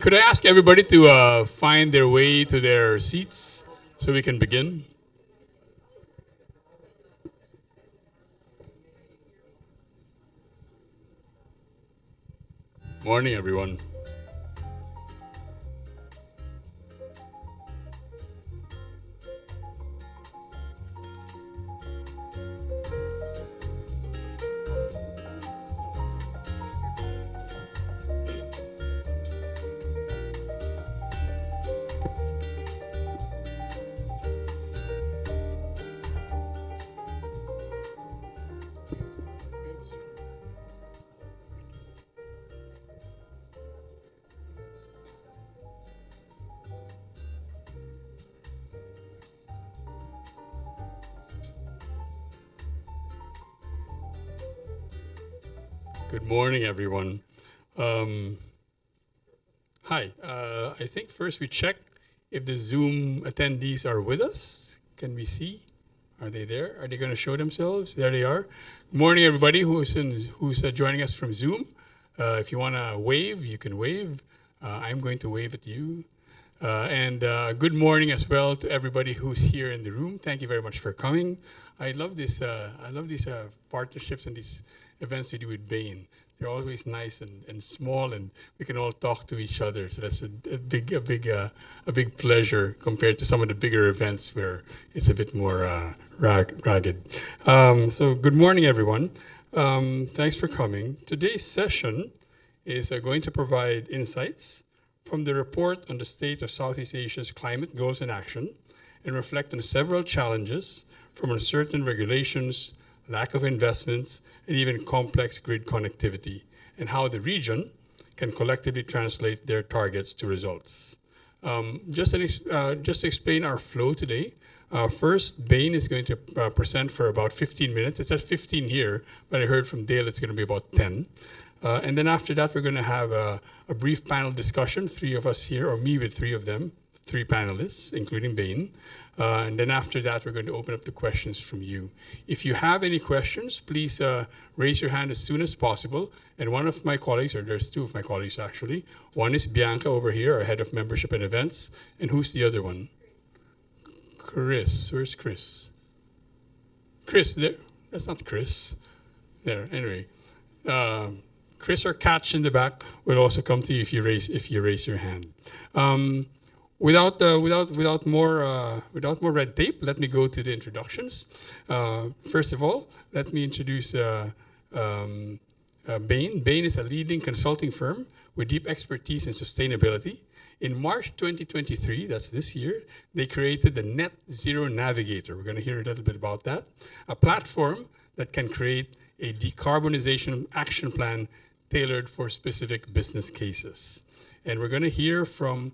Could I ask everybody to find their way to their seats so we can begin? Morning, everyone. Good morning, everyone. Um, Hi. I think first we check if the Zoom attendees are with us. Can we see? Are they there? Are they going to show themselves? There they are. Good morning, everybody who's joining us from Zoom. If you want to wave, you can wave. I'm going to wave at you. And good morning as well to everybody who's here in the room. Thank you very much for coming. I love this. I love these partnerships and these events we do with Bain. They're always nice and small, and we can all talk to each other. So that's a big pleasure compared to some of the bigger events where it's a bit more ragged. So good morning, everyone. Thanks for coming. Today's session is going to provide insights from the report on the state of Southeast Asia's climate goals and action and reflect on several challenges from uncertain regulations, lack of investments, and even complex grid connectivity, and how the region can collectively translate their targets to results. Just to explain our flow today, first, Bain is going to present for about 15 minutes. It says 15 here, but I heard from Dale it's going to be about 10. And then after that, we're going to have a brief panel discussion, three of us here, or me with three of them, three panelists, including Bain. And then after that, we're going to open up the questions from you. If you have any questions, please raise your hand as soon as possible. And one of my colleagues, or there's two of my colleagues actually, one is Bianca over here, our head of membership and events. And who's the other one? Chris. Where's Chris? Chris, there. That's not Chris. There. Anyway. Chris or Catch in the back will also come to you if you raise your hand. Without more red tape, let me go to the introductions. First of all, let me introduce Bain. Bain is a leading consulting firm with deep expertise in sustainability. In March 2023, that's this year, they created the Net Zero Navigator. We're going to hear a little bit about that. A platform that can create a decarbonization action plan tailored for specific business cases. And we're going to hear from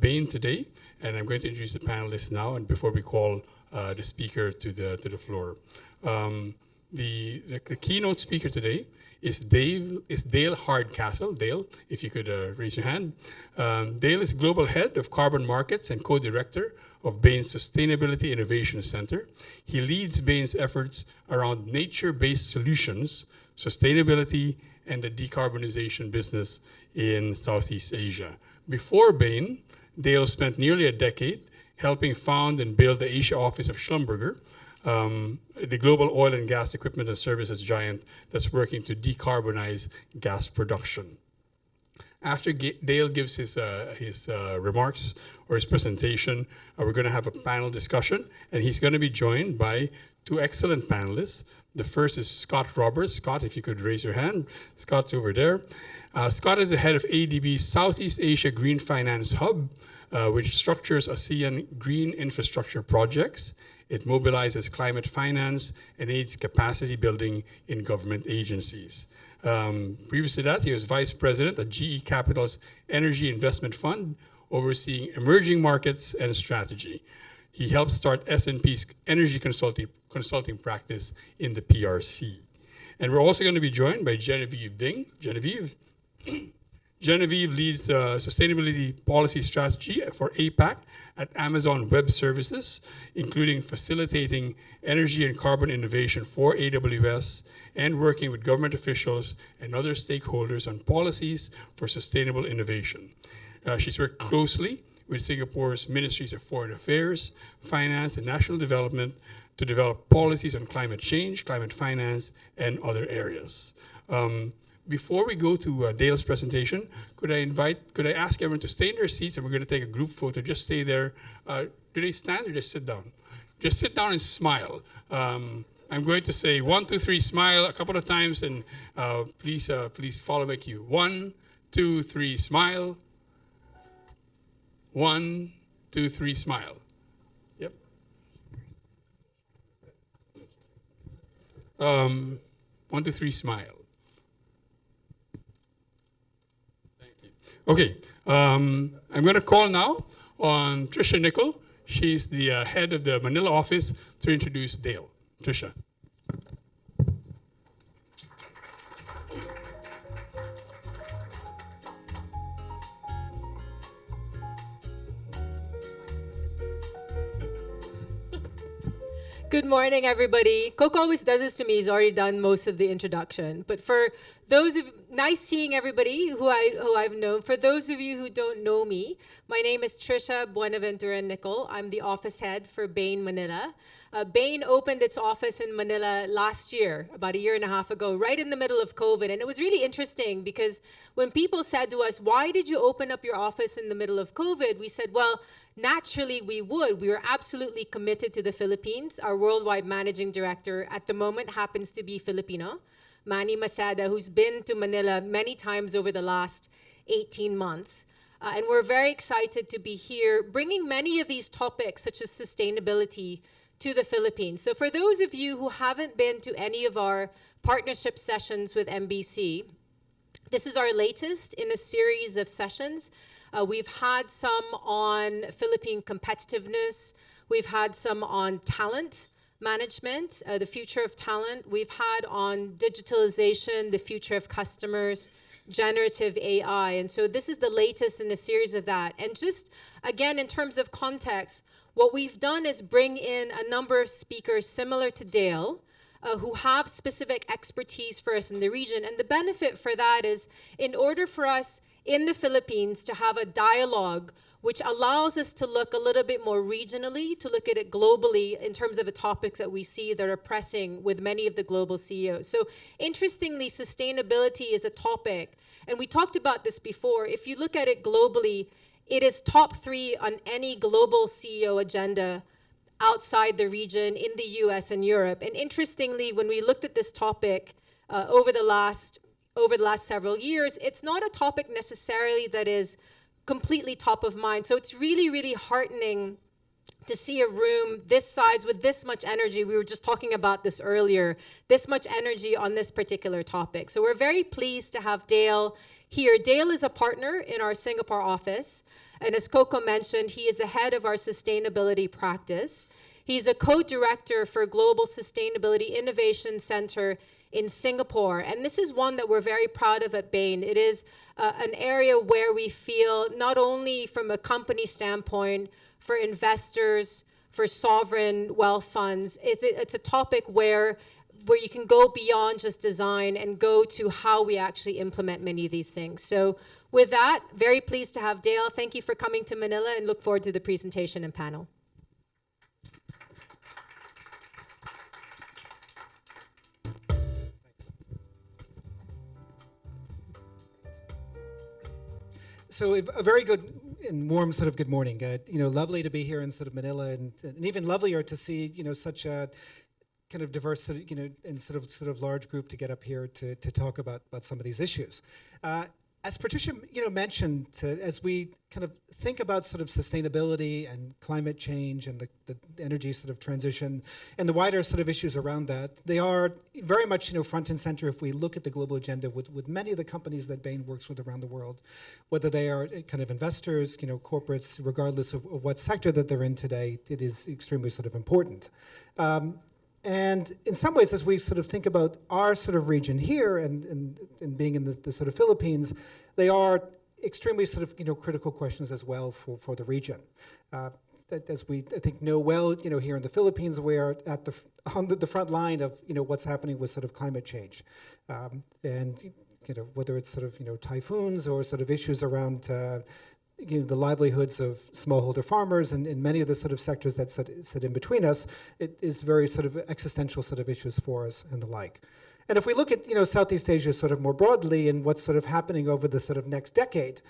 Bain today, and I'm going to introduce the panelists now, and before we call the speaker to the floor. The keynote speaker today is Dale Hardcastle. Dale, if you could raise your hand. Dale is Global Head of Carbon Markets and Co-Director of Bain's Sustainability Innovation Center. He leads Bain's efforts around nature-based solutions, sustainability, and the decarbonization business in Southeast Asia. Before Bain, Dale spent nearly a decade helping found and build the Asia office of Schlumberger, the global oil and gas equipment and services giant that's working to decarbonize gas production. After Dale gives his remarks or his presentation, we're going to have a panel discussion, and he's going to be joined by two excellent panelists. The first is Scott Roberts. Scott, if you could raise your hand. Scott's over there. Scott is the head of ADB's Southeast Asia Green Finance Hub, which structures ASEAN green infrastructure projects. It mobilizes climate finance and aids capacity building in government agencies. Previous to that, he was vice president at GE Capital's Energy Investment Fund, overseeing emerging markets and strategy. He helped start S&P's energy consulting practice in the PRC. And we're also going to be joined by Genevieve Ding. Genevieve leads sustainability policy strategy for APAC at Amazon Web Services, including facilitating energy and carbon innovation for AWS and working with government officials and other stakeholders on policies for sustainable innovation. She's worked closely with Singapore's Ministries of Foreign Affairs, Finance, and National Development to develop policies on climate change, climate finance, and other areas. Before we go to Dale's presentation, could I ask everyone to stay in their seats, and we're going to take a group photo. Just stay there. Do they stand or just sit down? Just sit down and smile. I'm going to say 1, 2, 3, smile a couple of times, and please follow my cue. 1, 2, 3, smile. 1, 2, 3, smile. Yep. 1, 2, 3, smile. Thank you. Okay, I'm going to call now on Tricia Nicol. She's the head of the Manila office, to introduce Dale. Tricia. Good morning, everybody. Coco always does this to me. He's already done most of the introduction. But for those of nice seeing everybody who I've known. For those of you who don't know me, my name is Tricia Buenaventura Nicol. I'm the office head for Bain Manila. Bain opened its office in Manila last year, about a year and a half ago, right in the middle of COVID. And it was really interesting because when people said to us, "Why did you open up your office in the middle of COVID?" we said, well, naturally we would. We were absolutely committed to the Philippines. Our worldwide managing director at the moment happens to be Filipino, Manny Masada, who's been to Manila many times over the last 18 months. And we're very excited to be here bringing many of these topics, such as sustainability, to the Philippines. So for those of you who haven't been to any of our partnership sessions with MBC, this is our latest in a series of sessions. We've had some on Philippine competitiveness. We've had some on talent management, the future of talent. We've had on digitalization, the future of customers, generative AI. And so this is the latest in a series of that. And just, again, in terms of context, what we've done is bring in a number of speakers similar to Dale, who have specific expertise for us in the region. And the benefit for that is, in order for us in the Philippines to have a dialogue which allows us to look a little bit more regionally, to look at it globally in terms of the topics that we see that are pressing with many of the global CEOs. So interestingly, sustainability is a topic, and we talked about this before. If you look at it globally, it is top 3 on any global CEO agenda outside the region, in the US and Europe. And interestingly, when we looked at this topic over the last several years, it's not a topic necessarily that is completely top of mind. So it's really, really heartening to see a room this size with this much energy. We were just talking about this earlier, this much energy on this particular topic. So we're very pleased to have Dale here. Dale is a partner in our Singapore office. And as Coco mentioned, he is the head of our sustainability practice. He's a co-director for Global Sustainability Innovation Center in Singapore. And this is one that we're very proud of at Bain. It is an area where we feel, not only from a company standpoint, for investors, for sovereign wealth funds, it's a topic where you can go beyond just design and go to how we actually implement many of these things. So with that, very pleased to have Dale. Thank you for coming to Manila, and look forward to the presentation and panel. So a very good and warm sort of good morning. Lovely to be here in sort of Manila, and even lovelier to see such a kind of diverse and sort of large group to get up here to talk about some of these issues. As Patricia mentioned, as we kind of think about sort of sustainability and climate change and the energy sort of transition and the wider sort of issues around that, they are very much front and center if we look at the global agenda with many of the companies that Bain works with around the world, whether they are kind of investors, corporates, regardless of what sector that they're in today. It is extremely sort of important. And in some ways, as we sort of think about our sort of region here and being in the sort of Philippines, they are extremely sort of critical questions as well for the region. That, as we I think know well, here in the Philippines, we are on the front line of what's happening with sort of climate change, and whether it's sort of typhoons or sort of issues around the livelihoods of smallholder farmers and many of the sort of sectors that sit in between us, it is very sort of existential sort of issues for us and the like. And if we look at Southeast Asia sort of more broadly and what's sort of happening over the sort of next decade,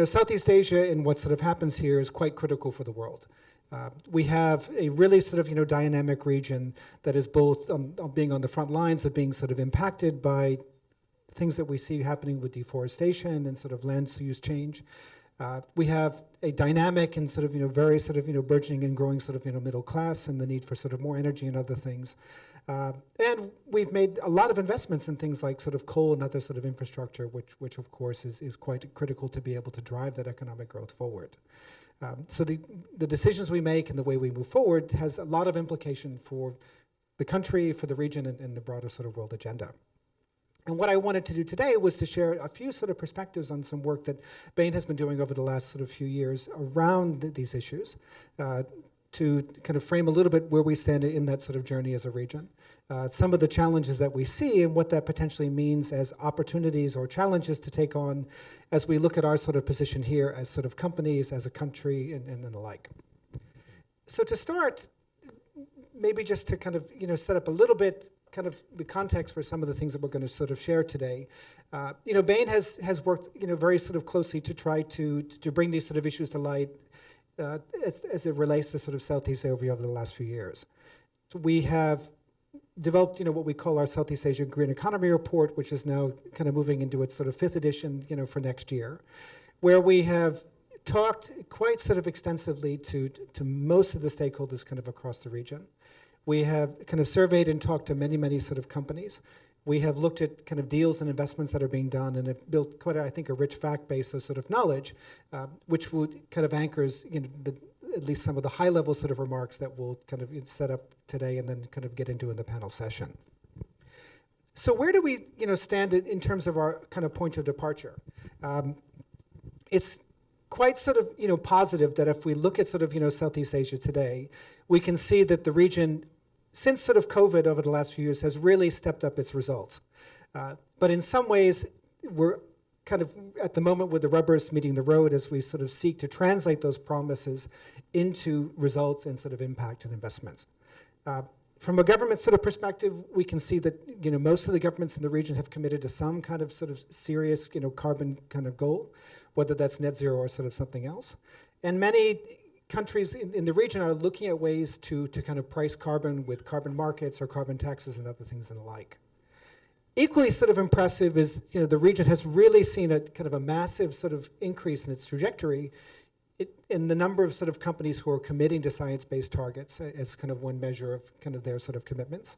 Southeast Asia and what sort of happens here is quite critical for the world. We have a really sort of dynamic region that is both being on the front lines of being sort of impacted by things that we see happening with deforestation and sort of land use change. We have a dynamic and sort of very sort of burgeoning and growing sort of middle class and the need for sort of more energy and other things. And we've made a lot of investments in things like sort of coal and other sort of infrastructure, which of course is quite critical to be able to drive that economic growth forward. So the decisions we make and the way we move forward has a lot of implication for the country, for the region, and the broader sort of world agenda. And what I wanted to do today was to share a few sort of perspectives on some work that Bain has been doing over the last sort of few years around these issues, to kind of frame a little bit where we stand in that sort of journey as a region. Some of the challenges that we see and what that potentially means as opportunities or challenges to take on as we look at our sort of position here as sort of companies, as a country, and the like. So to start, maybe just to kind of set up a little bit kind of the context for some of the things that we're going to sort of share today. Bain has worked very sort of closely to try to bring these sort of issues to light as it relates to sort of Southeast Asia over the last few years. We have developed what we call our Southeast Asia Green Economy Report, which is now kind of moving into its sort of 5th edition for next year, where we have talked quite sort of extensively to most of the stakeholders kind of across the region. We have kind of surveyed and talked to many sort of companies. We have looked at kind of deals and investments that are being done and have built quite, I think, a rich fact base of sort of knowledge, which would kind of anchors at least some of the high-level sort of remarks that we'll kind of set up today and then kind of get into in the panel session. So where do we stand in terms of our kind of point of departure? It's quite sort of positive that if we look at sort of Southeast Asia today, we can see that the region, since sort of COVID over the last few years, has really stepped up its results. But in some ways, we're kind of at the moment where the rubber is meeting the road as we sort of seek to translate those promises into results and sort of impact and investments. From a government sort of perspective, we can see that most of the governments in the region have committed to some kind of sort of serious carbon kind of goal, whether that's net zero or sort of something else. And many countries in the region are looking at ways to kind of price carbon with carbon markets or carbon taxes and other things and the like. Equally sort of impressive is the region has really seen a kind of a massive sort of increase in its trajectory in the number of sort of companies who are committing to science-based targets as kind of one measure of kind of their sort of commitments.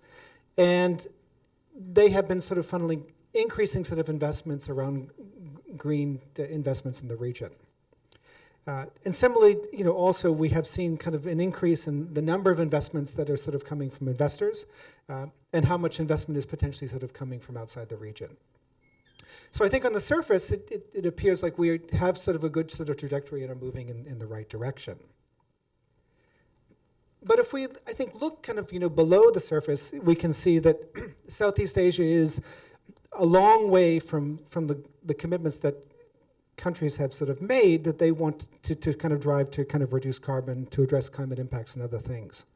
And they have been sort of funneling increasing sort of investments around green investments in the region. And similarly, also we have seen kind of an increase in the number of investments that are sort of coming from investors and how much investment is potentially sort of coming from outside the region. So I think on the surface, it appears like we have sort of a good sort of trajectory and are moving in the right direction. But if we, I think, look kind of below the surface, we can see that Southeast Asia is a long way from the commitments that countries have sort of made that they want to kind of drive to kind of reduce carbon, to address climate impacts and other things.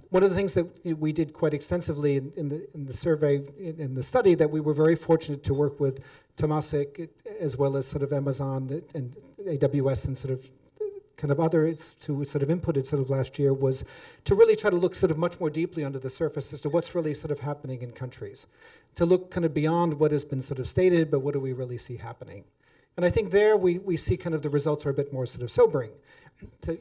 One of the things that we did quite extensively in the survey, in the study, that we were very fortunate to work with Temasek as well as sort of Amazon and AWS and sort of kind of others who sort of inputted sort of last year, was to really try to look sort of much more deeply under the surface as to what's really sort of happening in countries, to look kind of beyond what has been sort of stated, but what do we really see happening. And I think there we see kind of the results are a bit more sort of sobering.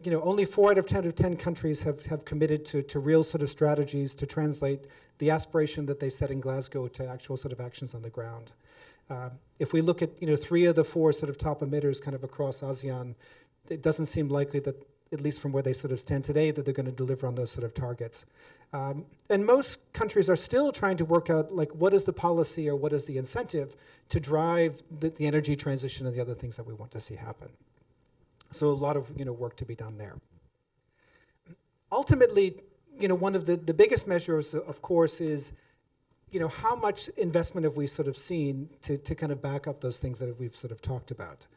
Only 4 out of 10 countries have committed to real sort of strategies to translate the aspiration that they set in Glasgow to actual sort of actions on the ground. If we look at 3 of the 4 sort of top emitters kind of across ASEAN, it doesn't seem likely that, at least from where they sort of stand today, that they're going to deliver on those sort of targets. And most countries are still trying to work out like what is the policy or what is the incentive to drive the energy transition and the other things that we want to see happen. So a lot of work to be done there. Ultimately, one of the biggest measures, of course, is how much investment have we sort of seen to kind of back up those things that we've sort of talked about.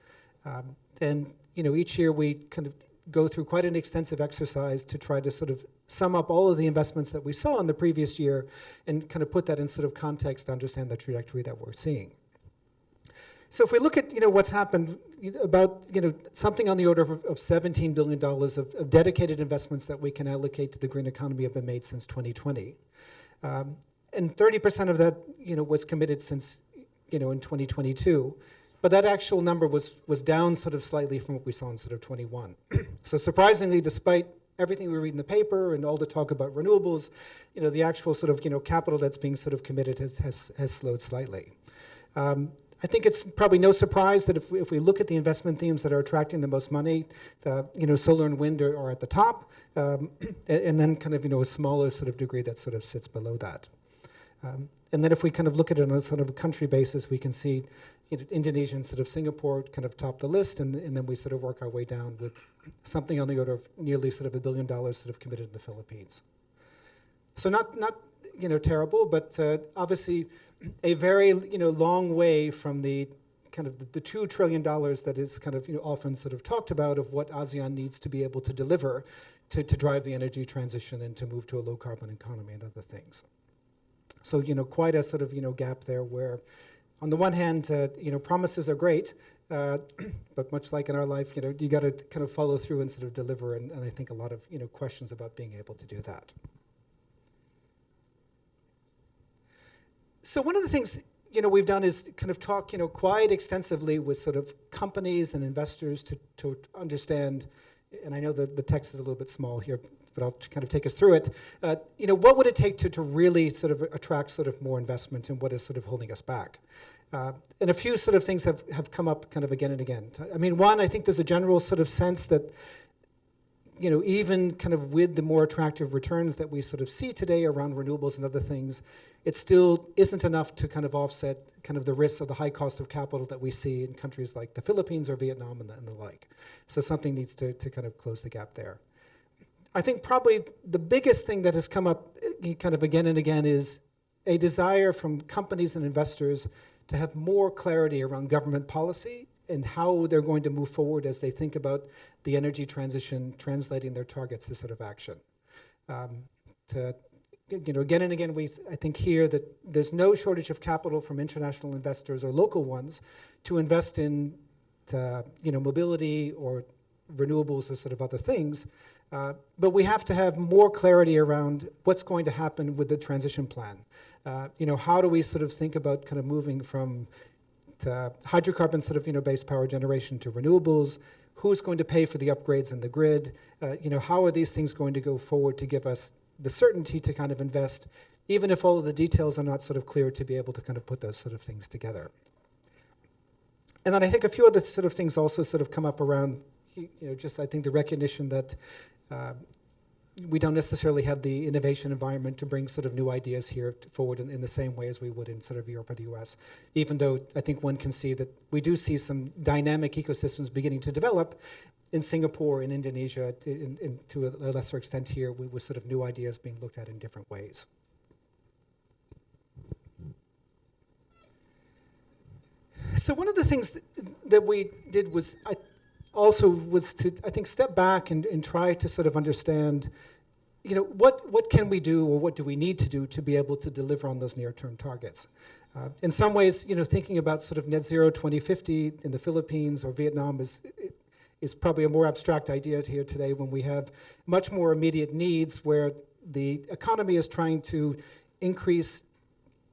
And each year we kind of go through quite an extensive exercise to try to sort of sum up all of the investments that we saw in the previous year and kind of put that in sort of context to understand the trajectory that we're seeing. So if we look at what's happened, about something on the order of $17 billion of dedicated investments that we can allocate to the green economy have been made since 2020, and 30% of that was committed since in 2022. But that actual number was down sort of slightly from what we saw in sort of 21. So surprisingly, despite everything we read in the paper and all the talk about renewables, the actual sort of capital that's being sort of committed has slowed slightly. I think it's probably no surprise that if we look at the investment themes that are attracting the most money, solar and wind are at the top, and then kind of a smaller sort of degree that sort of sits below that. And then if we kind of look at it on a sort of a country basis, we can see Indonesia and sort of Singapore kind of top the list, and then we sort of work our way down with something on the order of nearly sort of $1 billion sort of committed in the Philippines. So not terrible, but obviously a very long way from the kind of the $2 trillion that is kind of often sort of talked about of what ASEAN needs to be able to deliver to drive the energy transition and to move to a low carbon economy and other things. So quite a sort of gap there where, on the one hand, promises are great, but much like in our life, you got to kind of follow through and sort of deliver, and I think a lot of questions about being able to do that. So one of the things we've done is kind of talk quite extensively with sort of companies and investors to understand, and I know that the text is a little bit small here, but I'll kind of take us through it. What would it take to really sort of attract sort of more investment, and what is sort of holding us back? And a few sort of things have come up kind of again and again. I mean, one, I think there's a general sort of sense that even kind of with the more attractive returns that we sort of see today around renewables and other things, it still isn't enough to kind of offset kind of the risks of the high cost of capital that we see in countries like the Philippines or Vietnam and the like. So something needs to kind of close the gap there. I think probably the biggest thing that has come up kind of again and again is a desire from companies and investors to have more clarity around government policy and how they're going to move forward as they think about the energy transition, translating their targets to sort of action. Again and again, I think hear that there's no shortage of capital from international investors or local ones to invest in mobility or renewables or sort of other things. But we have to have more clarity around what's going to happen with the transition plan. How do we sort of think about kind of moving from hydrocarbon sort of based power generation to renewables? Who's going to pay for the upgrades in the grid? How are these things going to go forward to give us the certainty to kind of invest, even if all of the details are not sort of clear, to be able to kind of put those sort of things together? And then I think a few other sort of things also sort of come up around, just I think the recognition that we don't necessarily have the innovation environment to bring sort of new ideas here forward in the same way as we would in sort of Europe or the US, even though I think one can see that we do see some dynamic ecosystems beginning to develop in Singapore, in Indonesia, to a lesser extent here, with sort of new ideas being looked at in different ways. So one of the things that we did was to step back and try to sort of understand, what can we do, or what do we need to do to be able to deliver on those near-term targets? In some ways, thinking about sort of net zero 2050 in the Philippines or Vietnam is probably a more abstract idea here today, when we have much more immediate needs where the economy is trying to increase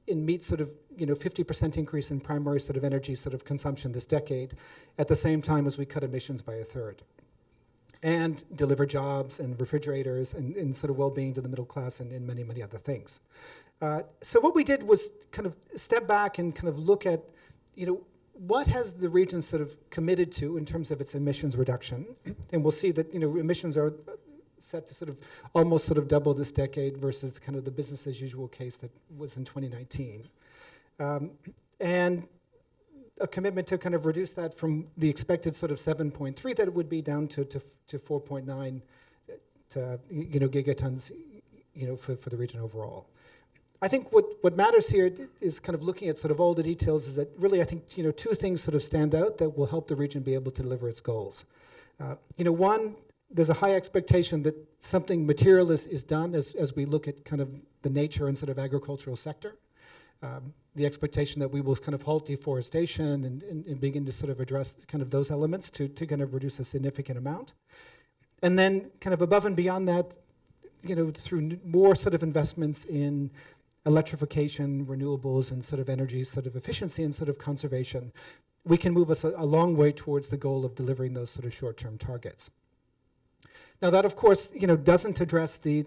and meet sort of 50% increase in primary sort of energy sort of consumption this decade, at the same time as we cut emissions by a third, and deliver jobs and refrigerators and sort of well-being to the middle class and many, many other things. So what we did was kind of step back and kind of look at, what has the region sort of committed to in terms of its emissions reduction? And we'll see that, emissions are set to sort of almost sort of double this decade versus kind of the business as usual case that was in 2019. And a commitment to kind of reduce that from the expected sort of 7.3 that it would be down to 4.9 gigatons, for the region overall. I think what matters here is kind of looking at sort of all the details is that really I think, two things sort of stand out that will help the region be able to deliver its goals. One, there's a high expectation that something material is done as we look at kind of the nature and sort of agricultural sector. The expectation that we will kind of halt deforestation and begin to sort of address kind of those elements to kind of reduce a significant amount. And then kind of above and beyond that, through more sort of investments in electrification, renewables, and sort of energy sort of efficiency and sort of conservation, we can move us a long way towards the goal of delivering those sort of short-term targets. Now that, of course, doesn't address the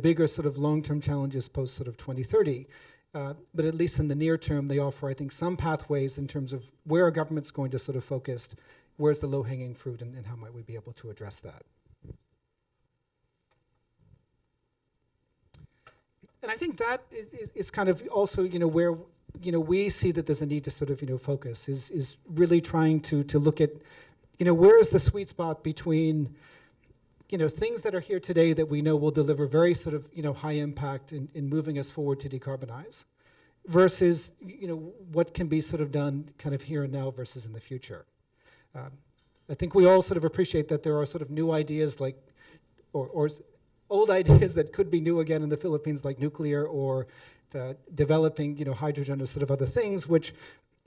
bigger sort of long-term challenges post sort of 2030, but at least in the near term, they offer, I think, some pathways in terms of where a government's going to sort of focus, where's the low-hanging fruit, and how might we be able to address that. And I think that is kind of also, where, we see that there's a need to sort of, focus, is really trying to look at, where is the sweet spot between, things that are here today that we know will deliver very sort of, high impact in moving us forward to decarbonize, versus, what can be sort of done kind of here and now versus in the future. I think we all sort of appreciate that there are sort of new ideas like, or old ideas that could be new again in the Philippines, like nuclear or developing, hydrogen or sort of other things, which,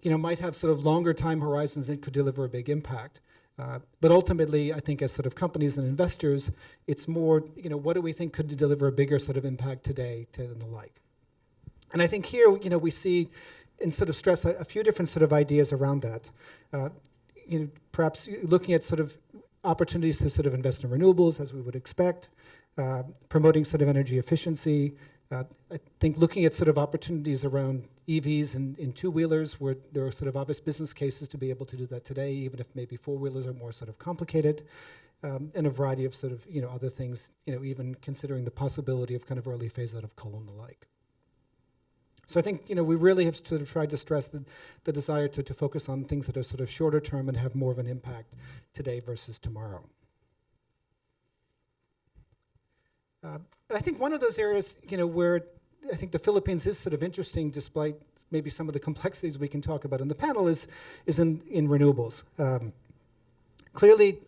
might have sort of longer time horizons and could deliver a big impact. But ultimately, I think as sort of companies and investors, it's more, what do we think could deliver a bigger sort of impact today and the like. And I think here, we see and sort of stress a few different sort of ideas around that. Perhaps looking at sort of opportunities to sort of invest in renewables, as we would expect, promoting sort of energy efficiency. I think looking at sort of opportunities around EVs and two-wheelers, where there are sort of obvious business cases to be able to do that today, even if maybe four-wheelers are more sort of complicated, and a variety of sort of, other things, even considering the possibility of kind of early phase out of coal and the like. So I think, we really have sort of tried to stress the desire to focus on things that are sort of shorter term and have more of an impact today versus tomorrow. And I think one of those areas, where I think the Philippines is sort of interesting, despite maybe some of the complexities we can talk about in the panel, is in renewables. Clearly,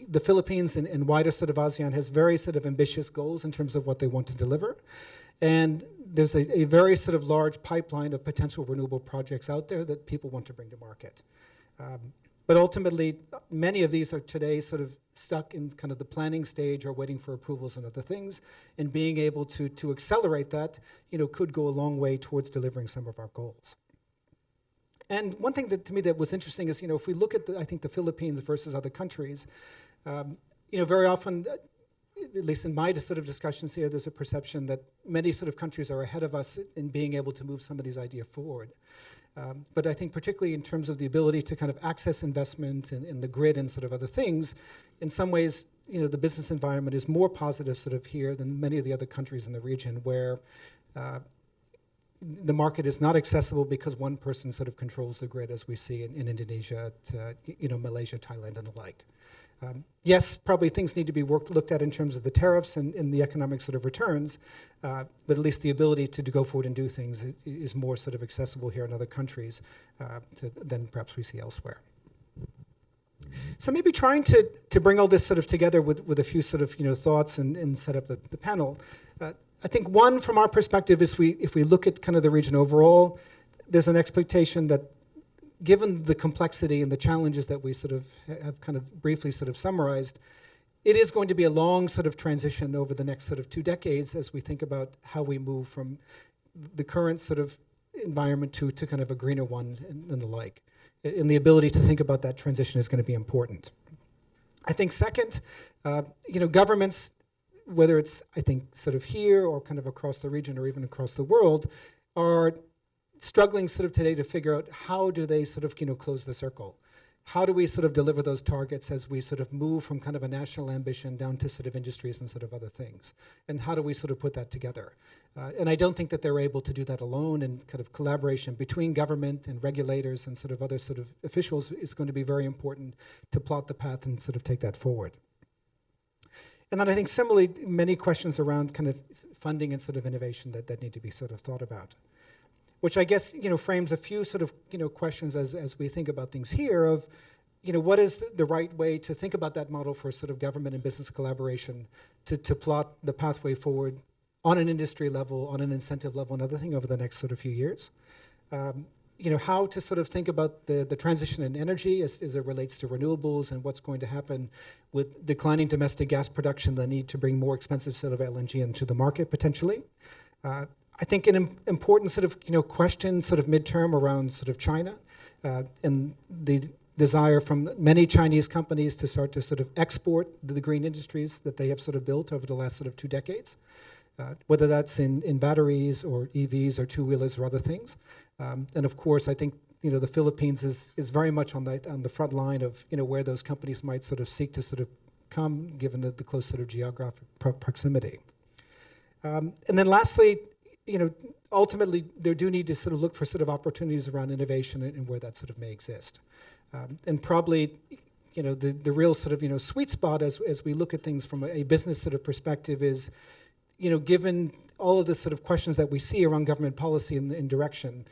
the Philippines and wider sort of ASEAN has very sort of ambitious goals in terms of what they want to deliver. And there's a very sort of large pipeline of potential renewable projects out there that people want to bring to market. But ultimately, many of these are today sort of stuck in kind of the planning stage or waiting for approvals and other things. And being able to accelerate that, could go a long way towards delivering some of our goals. And one thing that to me that was interesting is, if we look at I think the Philippines versus other countries, very often, at least in my sort of discussions here, there's a perception that many sort of countries are ahead of us in being able to move some of these ideas forward. But I think particularly in terms of the ability to kind of access investment in the grid and sort of other things, in some ways, the business environment is more positive sort of here than many of the other countries in the region, where the market is not accessible because one person sort of controls the grid, as we see in Indonesia, Malaysia, Thailand, and the like. Yes, probably things need to be looked at in terms of the tariffs and the economic sort of returns, but at least the ability to go forward and do things is more sort of accessible here in other countries than perhaps we see elsewhere. So maybe trying to bring all this sort of together with a few sort of thoughts and set up the panel. I think one, from our perspective, is if we look at kind of the region overall, there's an expectation that, given the complexity and the challenges that we sort of have kind of briefly sort of summarized, it is going to be a long sort of transition over the next sort of 2 decades as we think about how we move from the current sort of environment to kind of a greener one and the like. And the ability to think about that transition is going to be important. I think second, governments, whether it's, I think, sort of here or kind of across the region or even across the world, are struggling sort of today to figure out how do they sort of, close the circle? How do we sort of deliver those targets as we sort of move from kind of a national ambition down to sort of industries and sort of other things? And how do we sort of put that together? And I don't think that they're able to do that alone, and kind of collaboration between government and regulators and sort of other sort of officials is going to be very important to plot the path and sort of take that forward. And then I think similarly, many questions around kind of funding and sort of innovation that need to be sort of thought about, which I guess, frames a few sort of, questions as we think about things here of, what is the right way to think about that model for sort of government and business collaboration to plot the pathway forward on an industry level, on an incentive level, and other thing over the next sort of few years. How to sort of think about the transition in energy as it relates to renewables and what's going to happen with declining domestic gas production, the need to bring more expensive sort of LNG into the market potentially. I think an important sort of question sort of midterm around sort of China and the desire from many Chinese companies to start to sort of export the green industries that they have sort of built over the last sort of 2 decades, whether that's in batteries or EVs or two-wheelers or other things. And of course, I think the Philippines is very much on the front line of where those companies might sort of seek to sort of come, given the close sort of geographic proximity. And then lastly, ultimately, there do need to sort of look for sort of opportunities around innovation and where that sort of may exist. And probably, the real sort of, sweet spot as we look at things from a business sort of perspective is, given all of the sort of questions that we see around government policy and direction,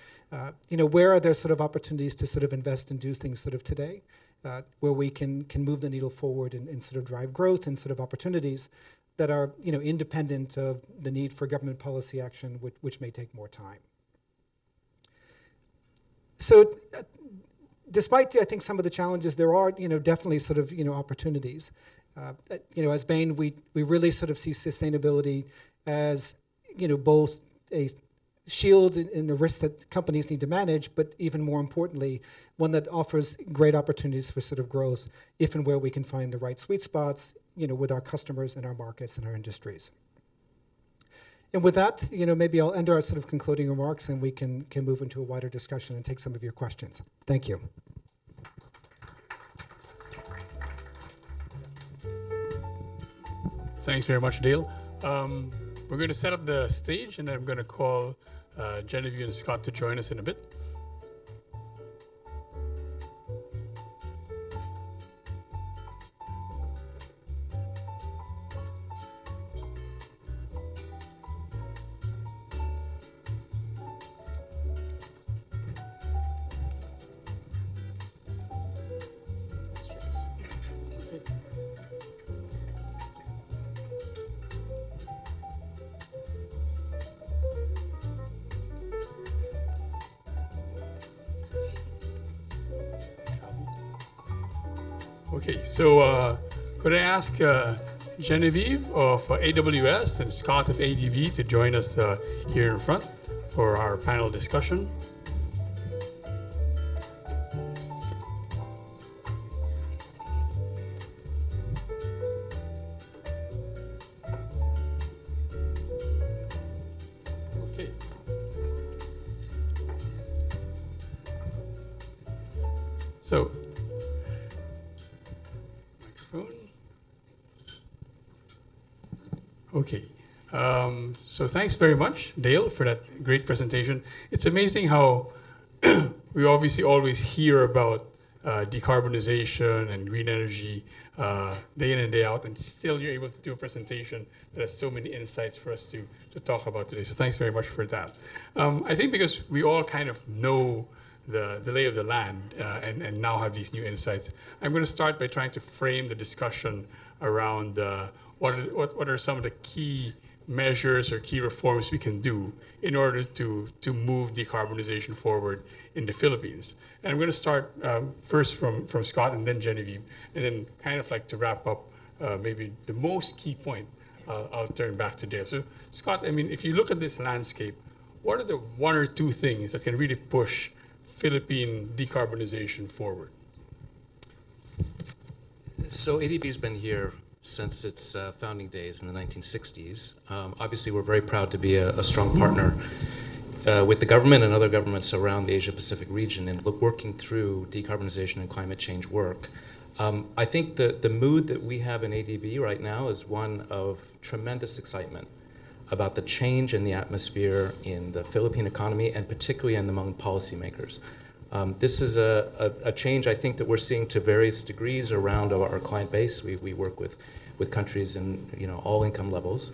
where are there sort of opportunities to sort of invest and do things sort of today, where we can move the needle forward and sort of drive growth and sort of opportunities that are, independent of the need for government policy action, which may take more time. So, despite I think some of the challenges, there are definitely sort of opportunities. As Bain, we really sort of see sustainability as both a shield in the risk that companies need to manage, but even more importantly, one that offers great opportunities for sort of growth if and where we can find the right sweet spots, with our customers and our markets and our industries. And with that, maybe I'll end our sort of concluding remarks and we can move into a wider discussion and take some of your questions. Thank you. Thanks very much, Dale. We're going to set up the stage, and I'm going to call Genevieve and Scott to join us in a bit. Okay, so could I ask Genevieve of AWS and Scott of ADB to join us here in front for our panel discussion? Okay. So, okay, so thanks very much, Dale, for that great presentation. It's amazing how we obviously always hear about decarbonization and green energy day in and day out, and still you're able to do a presentation that has so many insights for us to talk about today. So thanks very much for that. I think because we all kind of know the lay of the land and now have these new insights, I'm going to start by trying to frame the discussion around what are some of the key measures or key reforms we can do in order to move decarbonization forward in the Philippines. And I'm going to start first from Scott and then Genevieve, and then kind of like to wrap up maybe the most key point, I'll turn back to Dale. So Scott, I mean, if you look at this landscape, what are the 1 or 2 things that can really push Philippine decarbonization forward? So ADB's been here since its founding days in the 1960s. Obviously, we're very proud to be a strong partner with the government and other governments around the Asia-Pacific region in working through decarbonization and climate change work. I think the mood that we have in ADB right now is one of tremendous excitement about the change in the atmosphere in the Philippine economy and particularly among policymakers. This is a change, I think, that we're seeing to various degrees around our client base. We work with countries in all income levels.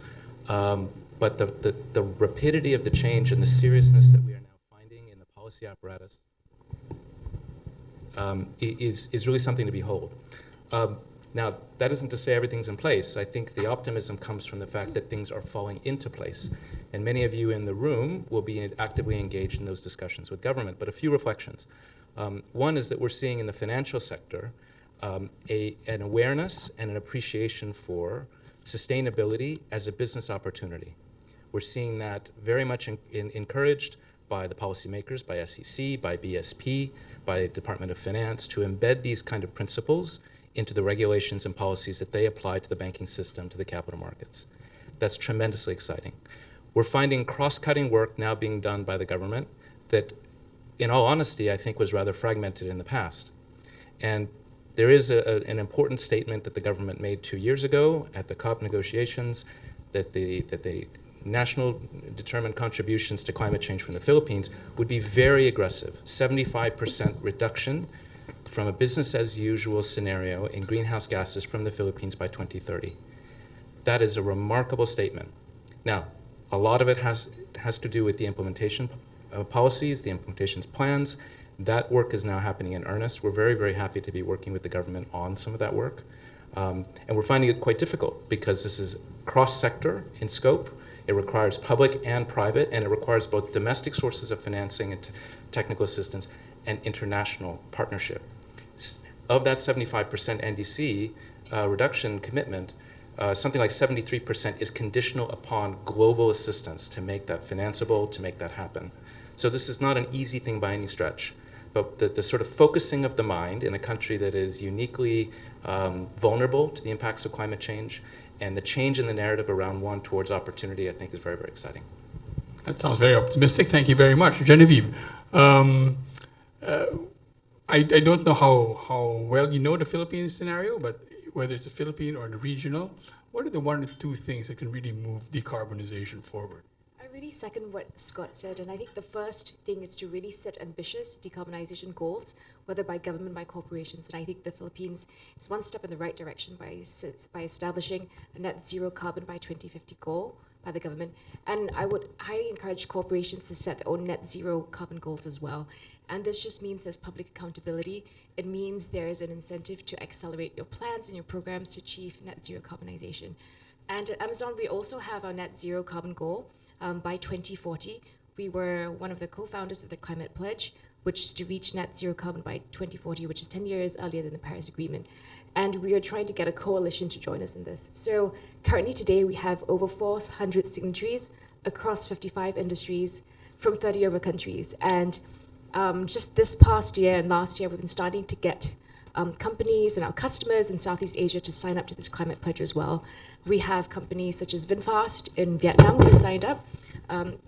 But the rapidity of the change and the seriousness that we are now finding in the policy apparatus is really something to behold. Now, that isn't to say everything's in place. I think the optimism comes from the fact that things are falling into place. And many of you in the room will be actively engaged in those discussions with government. But a few reflections. One is that we're seeing in the financial sector an awareness and an appreciation for sustainability as a business opportunity. We're seeing that very much encouraged by the policymakers, by SEC, by BSP, by Department of Finance, to embed these kind of principles into the regulations and policies that they apply to the banking system, to the capital markets. That's tremendously exciting. We're finding cross-cutting work now being done by the government that, in all honesty, I think was rather fragmented in the past. And there is an important statement that the government made 2 years ago at the COP negotiations that the national determined contributions to climate change from the Philippines would be very aggressive, 75% reduction from a business as usual scenario in greenhouse gases from the Philippines by 2030. That is a remarkable statement. Now, a lot of it has to do with the implementation policies, the implementation plans. That work is now happening in earnest. We're very, very happy to be working with the government on some of that work. And we're finding it quite difficult because this is cross-sector in scope. It requires public and private, and it requires both domestic sources of financing and technical assistance and international partnership. Of that 75% NDC reduction commitment, something like 73% is conditional upon global assistance to make that financeable, to make that happen. So this is not an easy thing by any stretch. But the sort of focusing of the mind in a country that is uniquely vulnerable to the impacts of climate change and the change in the narrative around one towards opportunity, I think is very, very exciting. That sounds very optimistic. Thank you very much. Genevieve, I don't know how well you know the Philippine scenario, but whether it's the Philippine or the regional, what are the 1 or 2 things that can really move decarbonization forward? I really second what Scott said, and I think the first thing is to really set ambitious decarbonization goals, whether by government, by corporations, and I think the Philippines is one step in the right direction by establishing a net zero carbon by 2050 goal by the government, and I would highly encourage corporations to set their own net zero carbon goals as well. And this just means there's public accountability. It means there is an incentive to accelerate your plans and your programs to achieve net zero carbonization. And at Amazon, we also have our net zero carbon goal. By 2040, we were one of the co-founders of the Climate Pledge, which is to reach net zero carbon by 2040, which is 10 years earlier than the Paris Agreement. And we are trying to get a coalition to join us in this. So currently today, we have over 400 signatories across 55 industries from 30 over countries. And just this past year and last year, we've been starting to get companies and our customers in Southeast Asia to sign up to this climate pledge as well. We have companies such as VinFast in Vietnam who signed up.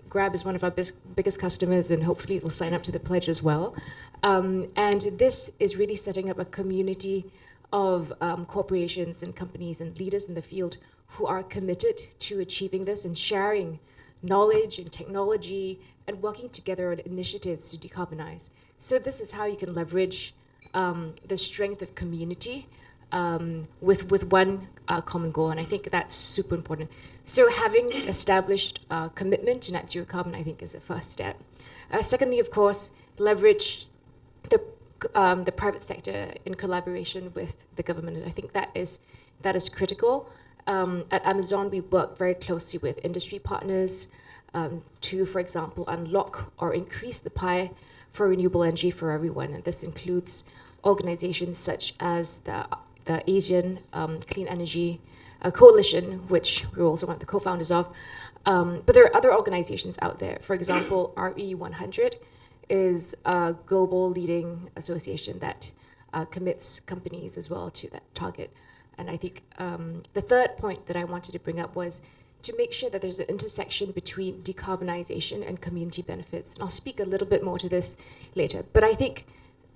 Grab is one of our biggest customers, and hopefully it will sign up to the pledge as well. And this is really setting up a community of corporations and companies and leaders in the field who are committed to achieving this and sharing knowledge and technology and working together on initiatives to decarbonize. So this is how you can leverage the strength of community with one common goal, and I think that's super important. So having established commitment to net zero carbon, I think, is the first step. Secondly, of course, leverage the private sector in collaboration with the government, and I think that is critical. At Amazon, we work very closely with industry partners to, for example, unlock or increase the pie for renewable energy for everyone, and this includes organizations such as the Asian Clean Energy Coalition, which we're also one of the co-founders of. But there are other organizations out there. For example, RE100 is a global leading association that commits companies as well to that target. And I think the third point that I wanted to bring up was to make sure that there's an intersection between decarbonization and community benefits. And I'll speak a little bit more to this later. But I think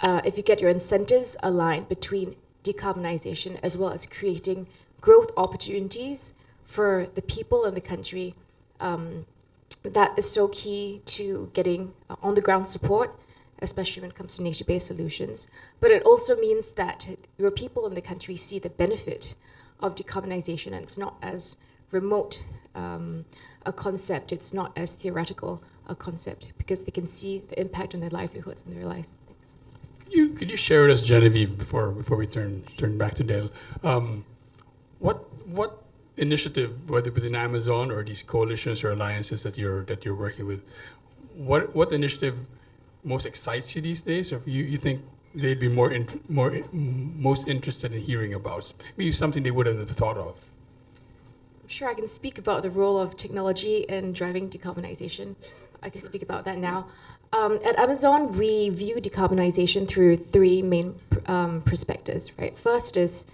if you get your incentives aligned between decarbonization as well as creating growth opportunities for the people in the country, that is so key to getting on-the-ground support especially when it comes to nature-based solutions. But it also means that your people in the country see the benefit of decarbonization, and it's not as remote a concept, it's not as theoretical a concept, because they can see the impact on their livelihoods and their lives. Thanks. Could you share with us, Genevieve, before we turn back to Dale, what initiative, whether within Amazon or these coalitions or alliances that you're working with, what initiative most excites you these days, or you think they'd be most interested in hearing about? Maybe something they wouldn't have thought of. Sure, I can speak about the role of technology in driving decarbonization. I can speak about that now. At Amazon, we view decarbonization through three main perspectives, right? First is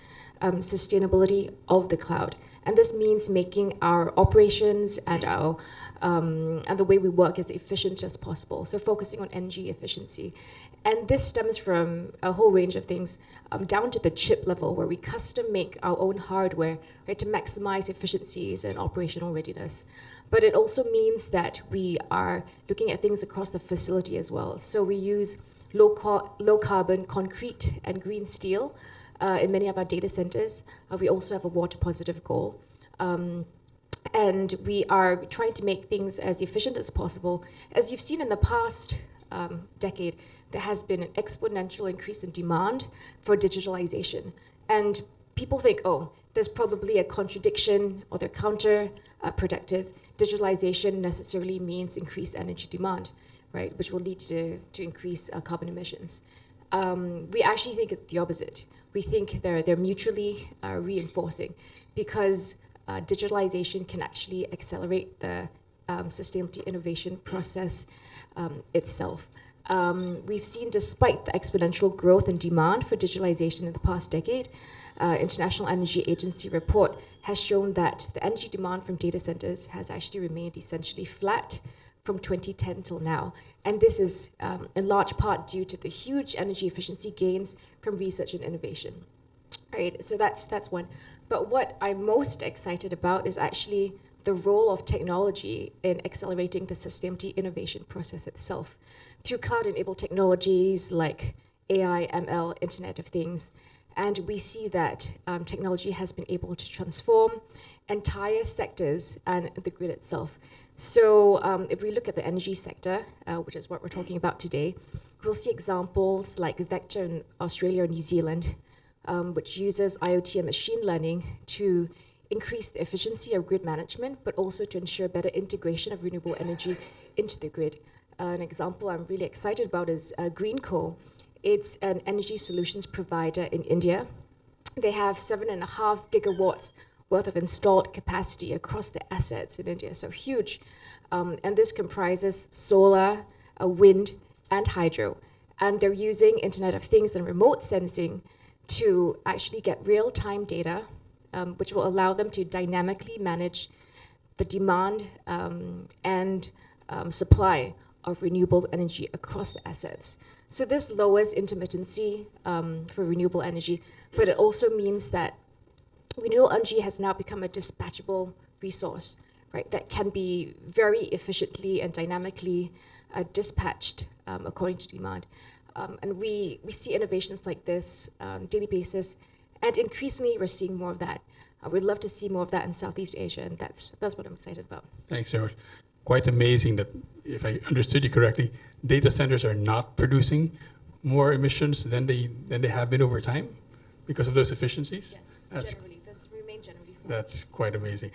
sustainability of the cloud. And this means making our operations and the way we work as efficient as possible. So focusing on energy efficiency. And this stems from a whole range of things, down to the chip level, where we custom make our own hardware, right, to maximize efficiencies and operational readiness. But it also means that we are looking at things across the facility as well. So we use low carbon concrete and green steel in many of our data centers. We also have a water positive goal. And we are trying to make things as efficient as possible. As you've seen in the past decade, there has been an exponential increase in demand for digitalization. And people think, oh, there's probably a contradiction, or they're counterproductive. Digitalization necessarily means increased energy demand, right, which will lead to increased carbon emissions. We actually think it's the opposite. We think they're mutually reinforcing, because digitalization can actually accelerate the sustainability innovation process itself. We've seen, despite the exponential growth in demand for digitalization in the past decade, International Energy Agency report has shown that the energy demand from data centers has actually remained essentially flat from 2010 till now. And this is in large part due to the huge energy efficiency gains from research and innovation. Right, so that's one. But what I'm most excited about is actually the role of technology in accelerating the sustainability innovation process itself. Through cloud-enabled technologies like AI, ML, Internet of Things. And we see that technology has been able to transform entire sectors and the grid itself. So if we look at the energy sector, which is what we're talking about today, we'll see examples like Vector in Australia and New Zealand, which uses IoT and machine learning to increase the efficiency of grid management, but also to ensure better integration of renewable energy into the grid. An example I'm really excited about is Greenco. It's an energy solutions provider in India. They have 7.5 gigawatts worth of installed capacity across the assets in India, so huge. And this comprises solar, wind, and hydro. And they're using Internet of Things and remote sensing to actually get real-time data, which will allow them to dynamically manage the demand and supply of renewable energy across the assets. So this lowers intermittency for renewable energy, but it also means that renewable energy has now become a dispatchable resource, right, that can be very efficiently and dynamically dispatched according to demand. And we see innovations like this on a daily basis, and increasingly we're seeing more of that. We'd love to see more of that in Southeast Asia, and that's what I'm excited about. Thanks so much. Quite amazing that, if I understood you correctly, data centers are not producing more emissions than they have been over time because of those efficiencies? Yes, generally. This remain generally flat. That's quite amazing.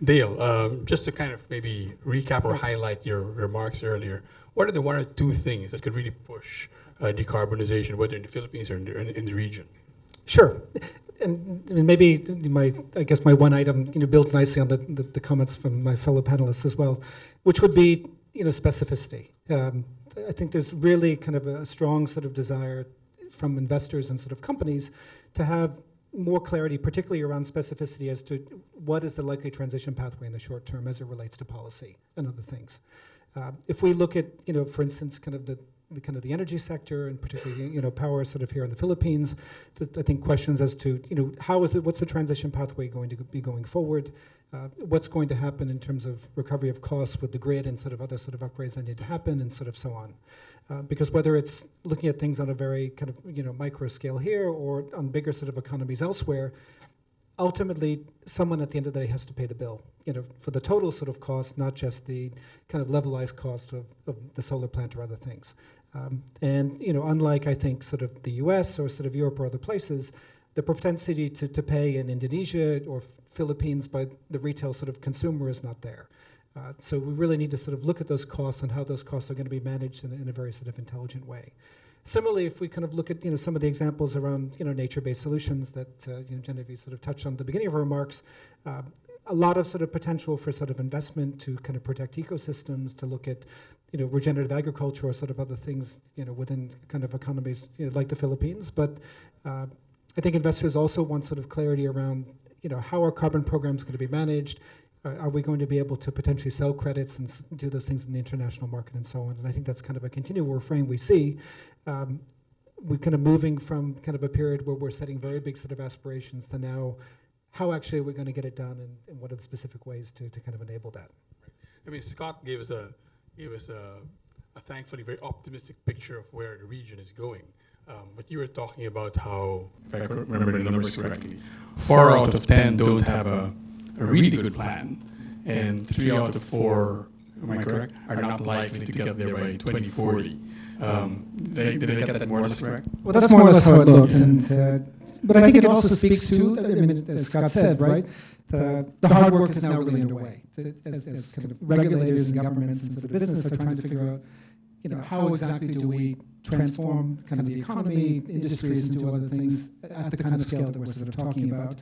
Dale, just to kind of maybe recap or highlight your remarks earlier, what are the one or two things that could really push decarbonization, whether in the Philippines or in the region? Sure. And maybe my one item builds nicely on the comments from my fellow panelists as well, which would be specificity. I think there's really kind of a strong sort of desire from investors and sort of companies to have more clarity, particularly around specificity as to what is the likely transition pathway in the short term as it relates to policy and other things. If we look at, for instance, kind of the kind of the energy sector, and particularly power sort of here in the Philippines. I think questions as to what's the transition pathway going to be going forward, what's going to happen in terms of recovery of costs with the grid and sort of other sort of upgrades that need to happen, and sort of so on. Because whether it's looking at things on a very kind of micro scale here or on bigger sort of economies elsewhere, ultimately someone at the end of the day has to pay the bill, for the total sort of cost, not just the kind of levelized cost of the solar plant or other things. And unlike I think sort of the US or sort of Europe or other places, the propensity to pay in Indonesia or Philippines by the retail sort of consumer is not there. So we really need to sort of look at those costs and how those costs are going to be managed in a very sort of intelligent way. Similarly, if we kind of look at some of the examples around nature-based solutions that Genevieve sort of touched on at the beginning of her remarks, a lot of sort of potential for sort of investment to kind of protect ecosystems, to look at regenerative agriculture or sort of other things within kind of economies like the Philippines. But I think investors also want sort of clarity around how are carbon programs going to be managed. Are we going to be able to potentially sell credits and do those things in the international market and so on? And I think that's kind of a continual refrain we see. We're kind of moving from kind of a period where we're setting very big sort of aspirations to now, how actually are we going to get it done, and what are the specific ways to kind of enable that? I mean, Scott gave us a thankfully very optimistic picture of where the region is going. But you were talking about how, if I remember the numbers correctly, 4 out of 10 don't have a really good plan, and 3 out of 4, am I correct, are not likely to get there by 2040. Did I get that more or less correct? Well, that's more or less how it looked. But I think it also speaks to, as Scott said, right, the hard work is now really underway. As kind of regulators and governments and sort of business are trying to figure out, how exactly do we transform kind of the economy, industries into other things at the kind of scale that we're sort of talking about,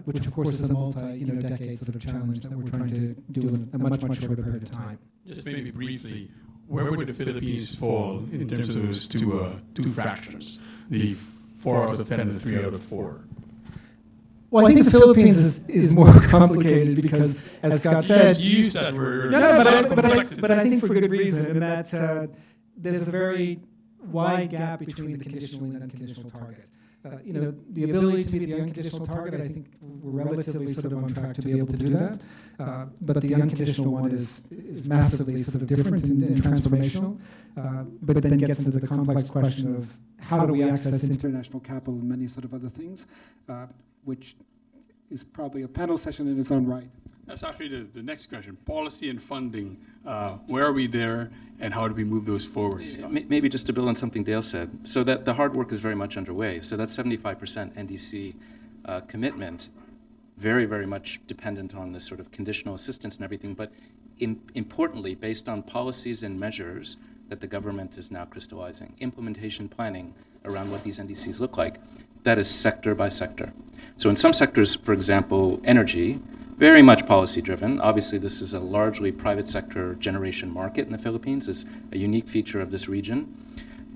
which of course is a multi-decade sort of challenge that we're trying to do in a much, much shorter period of time. Just maybe briefly, where would the Philippines fall in terms of those two fractions, the 4 out of 10 and the 3 out of 4? Well, I think the Philippines is more complicated because, as Scott said, you use that word. But I think for good reason, in that there's a very wide gap between the conditional and unconditional target. The ability to meet the unconditional target, I think we're relatively sort of on track to be able to do that. But the unconditional one is massively sort of different and transformational. But it then gets into the complex question of how do we access international capital and many sort of other things, which is probably a panel session in its own right. That's actually the next question. Policy and funding, where are we there, and how do we move those forward? Maybe just to build on something Dale said, so that the hard work is very much underway. So that 75% NDC commitment, very, very much dependent on this sort of conditional assistance and everything, but importantly, based on policies and measures that the government is now crystallizing, implementation planning around what these NDCs look like, that is sector by sector. So in some sectors, for example, energy, very much policy driven. Obviously, this is a largely private sector generation market in the Philippines. It's a unique feature of this region.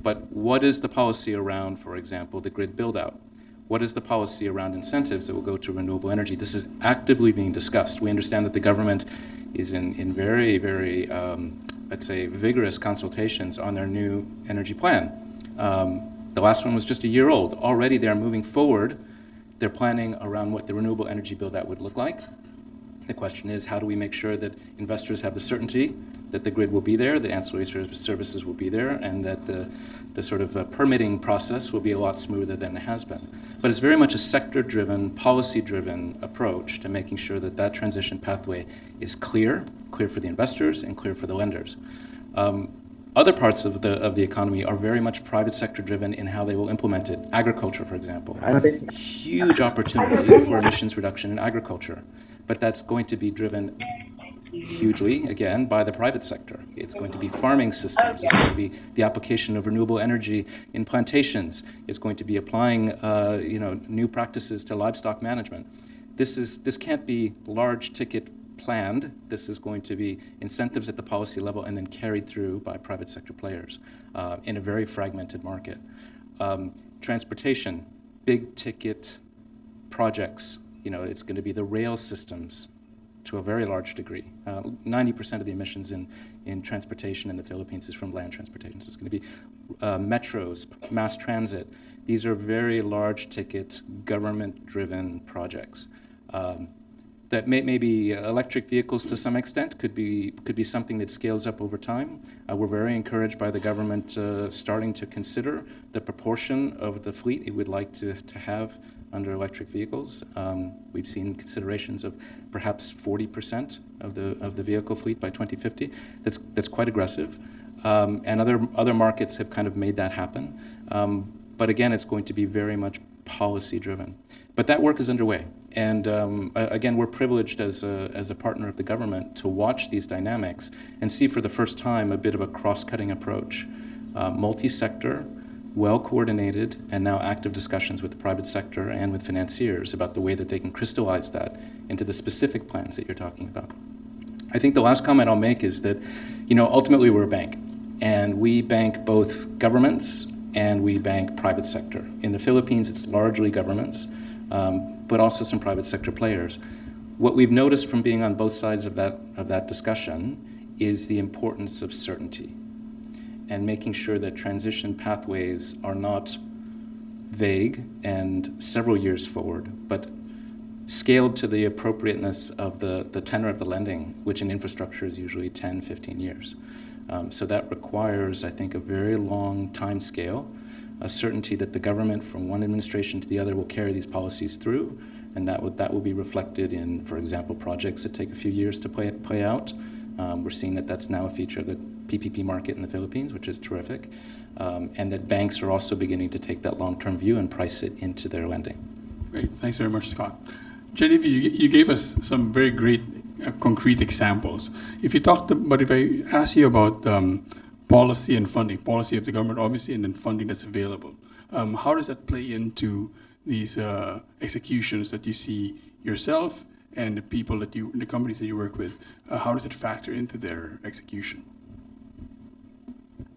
But what is the policy around, for example, the grid build out? What is the policy around incentives that will go to renewable energy? This is actively being discussed. We understand that the government is in very, very, let's say, vigorous consultations on their new energy plan. The last one was just a year old. Already they're moving forward. They're planning around what the renewable energy build-out would look like. The question is, how do we make sure that investors have the certainty that the grid will be there, the ancillary services will be there, and that the sort of permitting process will be a lot smoother than it has been. But it's very much a sector-driven, policy-driven approach to making sure that that transition pathway is clear for the investors and clear for the lenders. Other parts of the economy are very much private sector driven in how they will implement it. Agriculture, for example. Huge opportunity for emissions reduction in agriculture. But that's going to be driven hugely, again, by the private sector. It's going to be farming systems. It's going to be the application of renewable energy in plantations. It's going to be applying new practices to livestock management. This can't be large ticket planned. This is going to be incentives at the policy level and then carried through by private sector players in a very fragmented market. Transportation, big ticket projects. It's going to be the rail systems to a very large degree. 90% of the emissions in transportation in the Philippines is from land transportation. So it's going to be metros, mass transit. These are very large ticket, government-driven projects. That maybe electric vehicles to some extent could be something that scales up over time. We're very encouraged by the government starting to consider the proportion of the fleet it would like to have under electric vehicles. We've seen considerations of perhaps 40% of the vehicle fleet by 2050. That's quite aggressive, and other markets have kind of made that happen. But again, it's going to be very much policy driven. But that work is underway. And again, we're privileged as a partner of the government to watch these dynamics and see for the first time a bit of a cross-cutting approach, multi-sector, well-coordinated, and now active discussions with the private sector and with financiers about the way that they can crystallize that into the specific plans that you're talking about. I think the last comment I'll make is that, ultimately we're a bank, and we bank both governments and we bank private sector. In the Philippines, it's largely governments, but also some private sector players. What we've noticed from being on both sides of that discussion is the importance of certainty and making sure that transition pathways are not vague and several years forward, but scaled to the appropriateness of the tenor of the lending, which in infrastructure is usually 10, 15 years. So that requires, I think, a very long time scale, a certainty that the government from one administration to the other will carry these policies through, and that will be reflected in, for example, projects that take a few years to play out. We're seeing that that's now a feature of the PPP market in the Philippines, which is terrific, and that banks are also beginning to take that long-term view and price it into their lending. Great, thanks very much, Scott. Genevieve, you gave us some very great concrete examples. If I ask you about policy and funding, policy of the government, obviously, and then funding that's available, how does that play into these executions that you see yourself and the people the companies that you work with? How does it factor into their execution?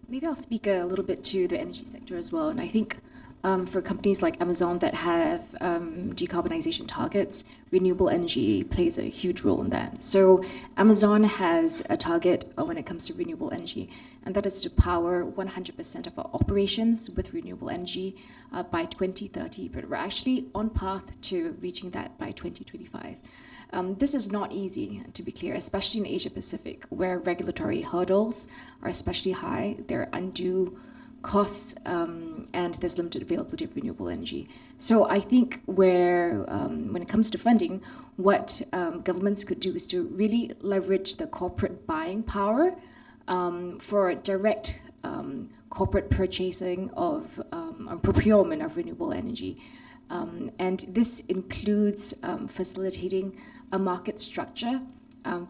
Maybe I'll speak a little bit to the energy sector as well. And I think for companies like Amazon that have decarbonization targets, renewable energy plays a huge role in that. So Amazon has a target when it comes to renewable energy, and that is to power 100% of our operations with renewable energy by 2030. But we're actually on path to reaching that by 2025. This is not easy, to be clear, especially in Asia Pacific, where regulatory hurdles are especially high. There are undue costs, and there's limited availability of renewable energy. So I think when it comes to funding, what governments could do is to really leverage the corporate buying power for direct corporate purchasing of procurement of renewable energy. And this includes facilitating a market structure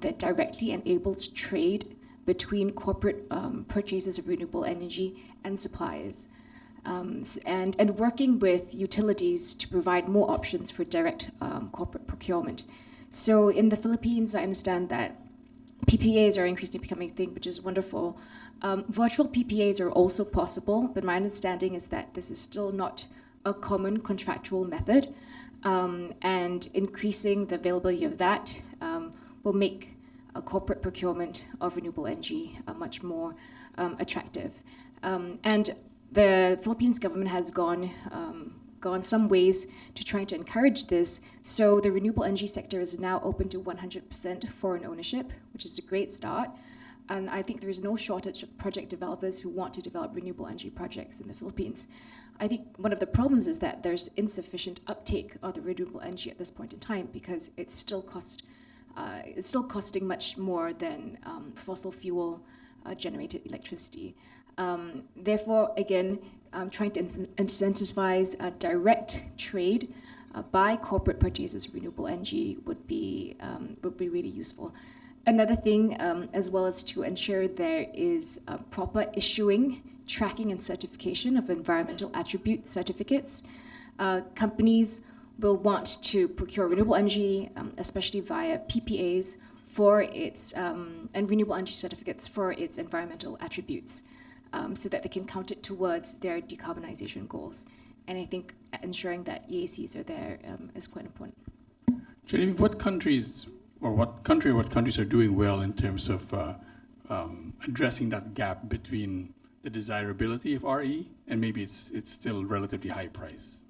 that directly enables trade between corporate purchases of renewable energy and suppliers, and working with utilities to provide more options for direct corporate procurement. So in the Philippines, I understand that PPAs are increasingly becoming a thing, which is wonderful. Virtual PPAs are also possible, but my understanding is that this is still not a common contractual method, and increasing the availability of that will make a corporate procurement of renewable energy much more attractive. And the Philippines government has gone some ways to try to encourage this. So the renewable energy sector is now open to 100% foreign ownership, which is a great start. And I think there is no shortage of project developers who want to develop renewable energy projects in the Philippines. I think one of the problems is that there's insufficient uptake of the renewable energy at this point in time because it's still costing much more than fossil fuel generated electricity. Therefore, again, trying to incentivize direct trade by corporate purchases of renewable energy would be really useful. Another thing, as well, as to ensure there is proper issuing, tracking, and certification of environmental attribute certificates. Companies will want to procure renewable energy, especially via PPAs, for its and renewable energy certificates for its environmental attributes, so that they can count it towards their decarbonization goals. And I think ensuring that EACs are there is quite important. Genevieve, what countries or what countries are doing well in terms of addressing that gap between the desirability of RE and maybe it's still relatively high price?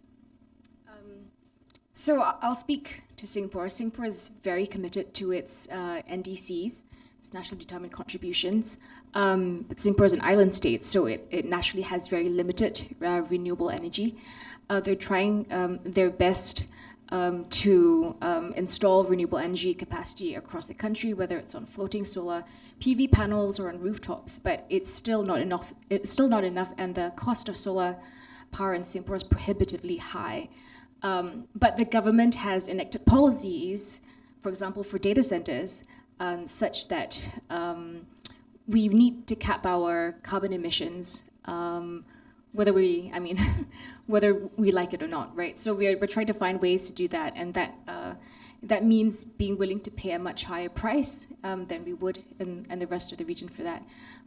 So I'll speak to Singapore. Singapore is very committed to its NDCs, its nationally determined contributions. But Singapore is an island state, so it naturally has very limited renewable energy. They're trying their best to install renewable energy capacity across the country, whether it's on floating solar, PV panels, or on rooftops. But it's still not enough. And the cost of solar power in Singapore is prohibitively high. But the government has enacted policies, for example, for data centers, such that we need to cap our carbon emissions, whether we like it or not, right? So we're trying to find ways to do that, and that means being willing to pay a much higher price than we would in the rest of the region for that.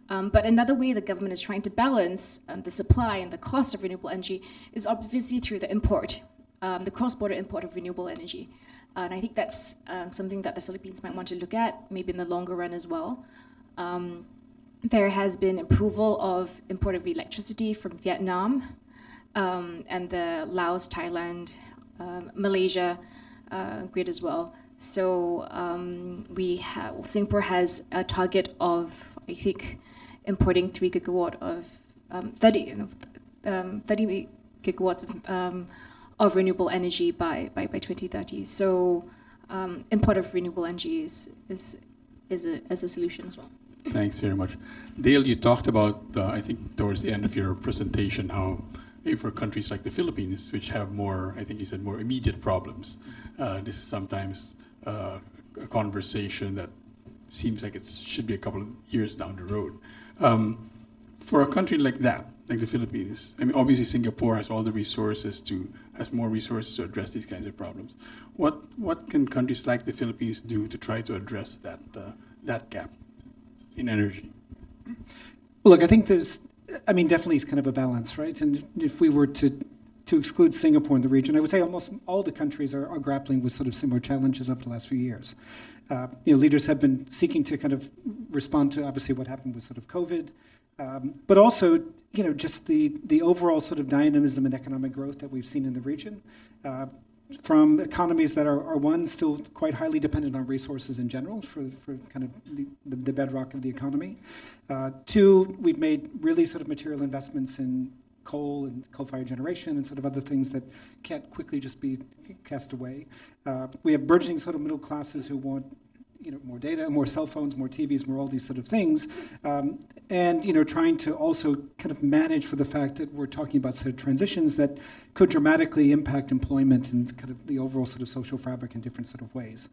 But another way the government is trying to balance the supply and the cost of renewable energy is obviously through the import. The cross-border import of renewable energy. And I think that's something that the Philippines might want to look at, maybe in the longer run as well. There has been approval of import of electricity from Vietnam and the Laos, Thailand, Malaysia grid as well. So Singapore has a target of, I think, importing 30 gigawatts of renewable energy by 2030. So import of renewable energy is a solution as well. Thanks very much. Dale, you talked about, I think towards the end of your presentation, how maybe for countries like the Philippines, which have more, I think you said, more immediate problems, this is sometimes a conversation that seems like it should be a couple of years down the road. For a country like that, like the Philippines, I mean, obviously Singapore has all the resources has more resources to address these kinds of problems. What can countries like the Philippines do to try to address that gap in energy? Well, look, I think definitely it's kind of a balance, right? And if we were to exclude Singapore in the region, I would say almost all the countries are grappling with sort of similar challenges over the last few years. Leaders have been seeking to kind of respond to obviously what happened with sort of COVID, but also, just the overall sort of dynamism and economic growth that we've seen in the region, from economies that are one, still quite highly dependent on resources in general for kind of the bedrock of the economy. Two, we've made really sort of material investments in coal and coal-fired generation and sort of other things that can't quickly just be cast away. We have burgeoning sort of middle classes who want more data, more cell phones, more TVs, more all these sort of things, and trying to also kind of manage for the fact that we're talking about sort of transitions that could dramatically impact employment and kind of the overall sort of social fabric in different sort of ways.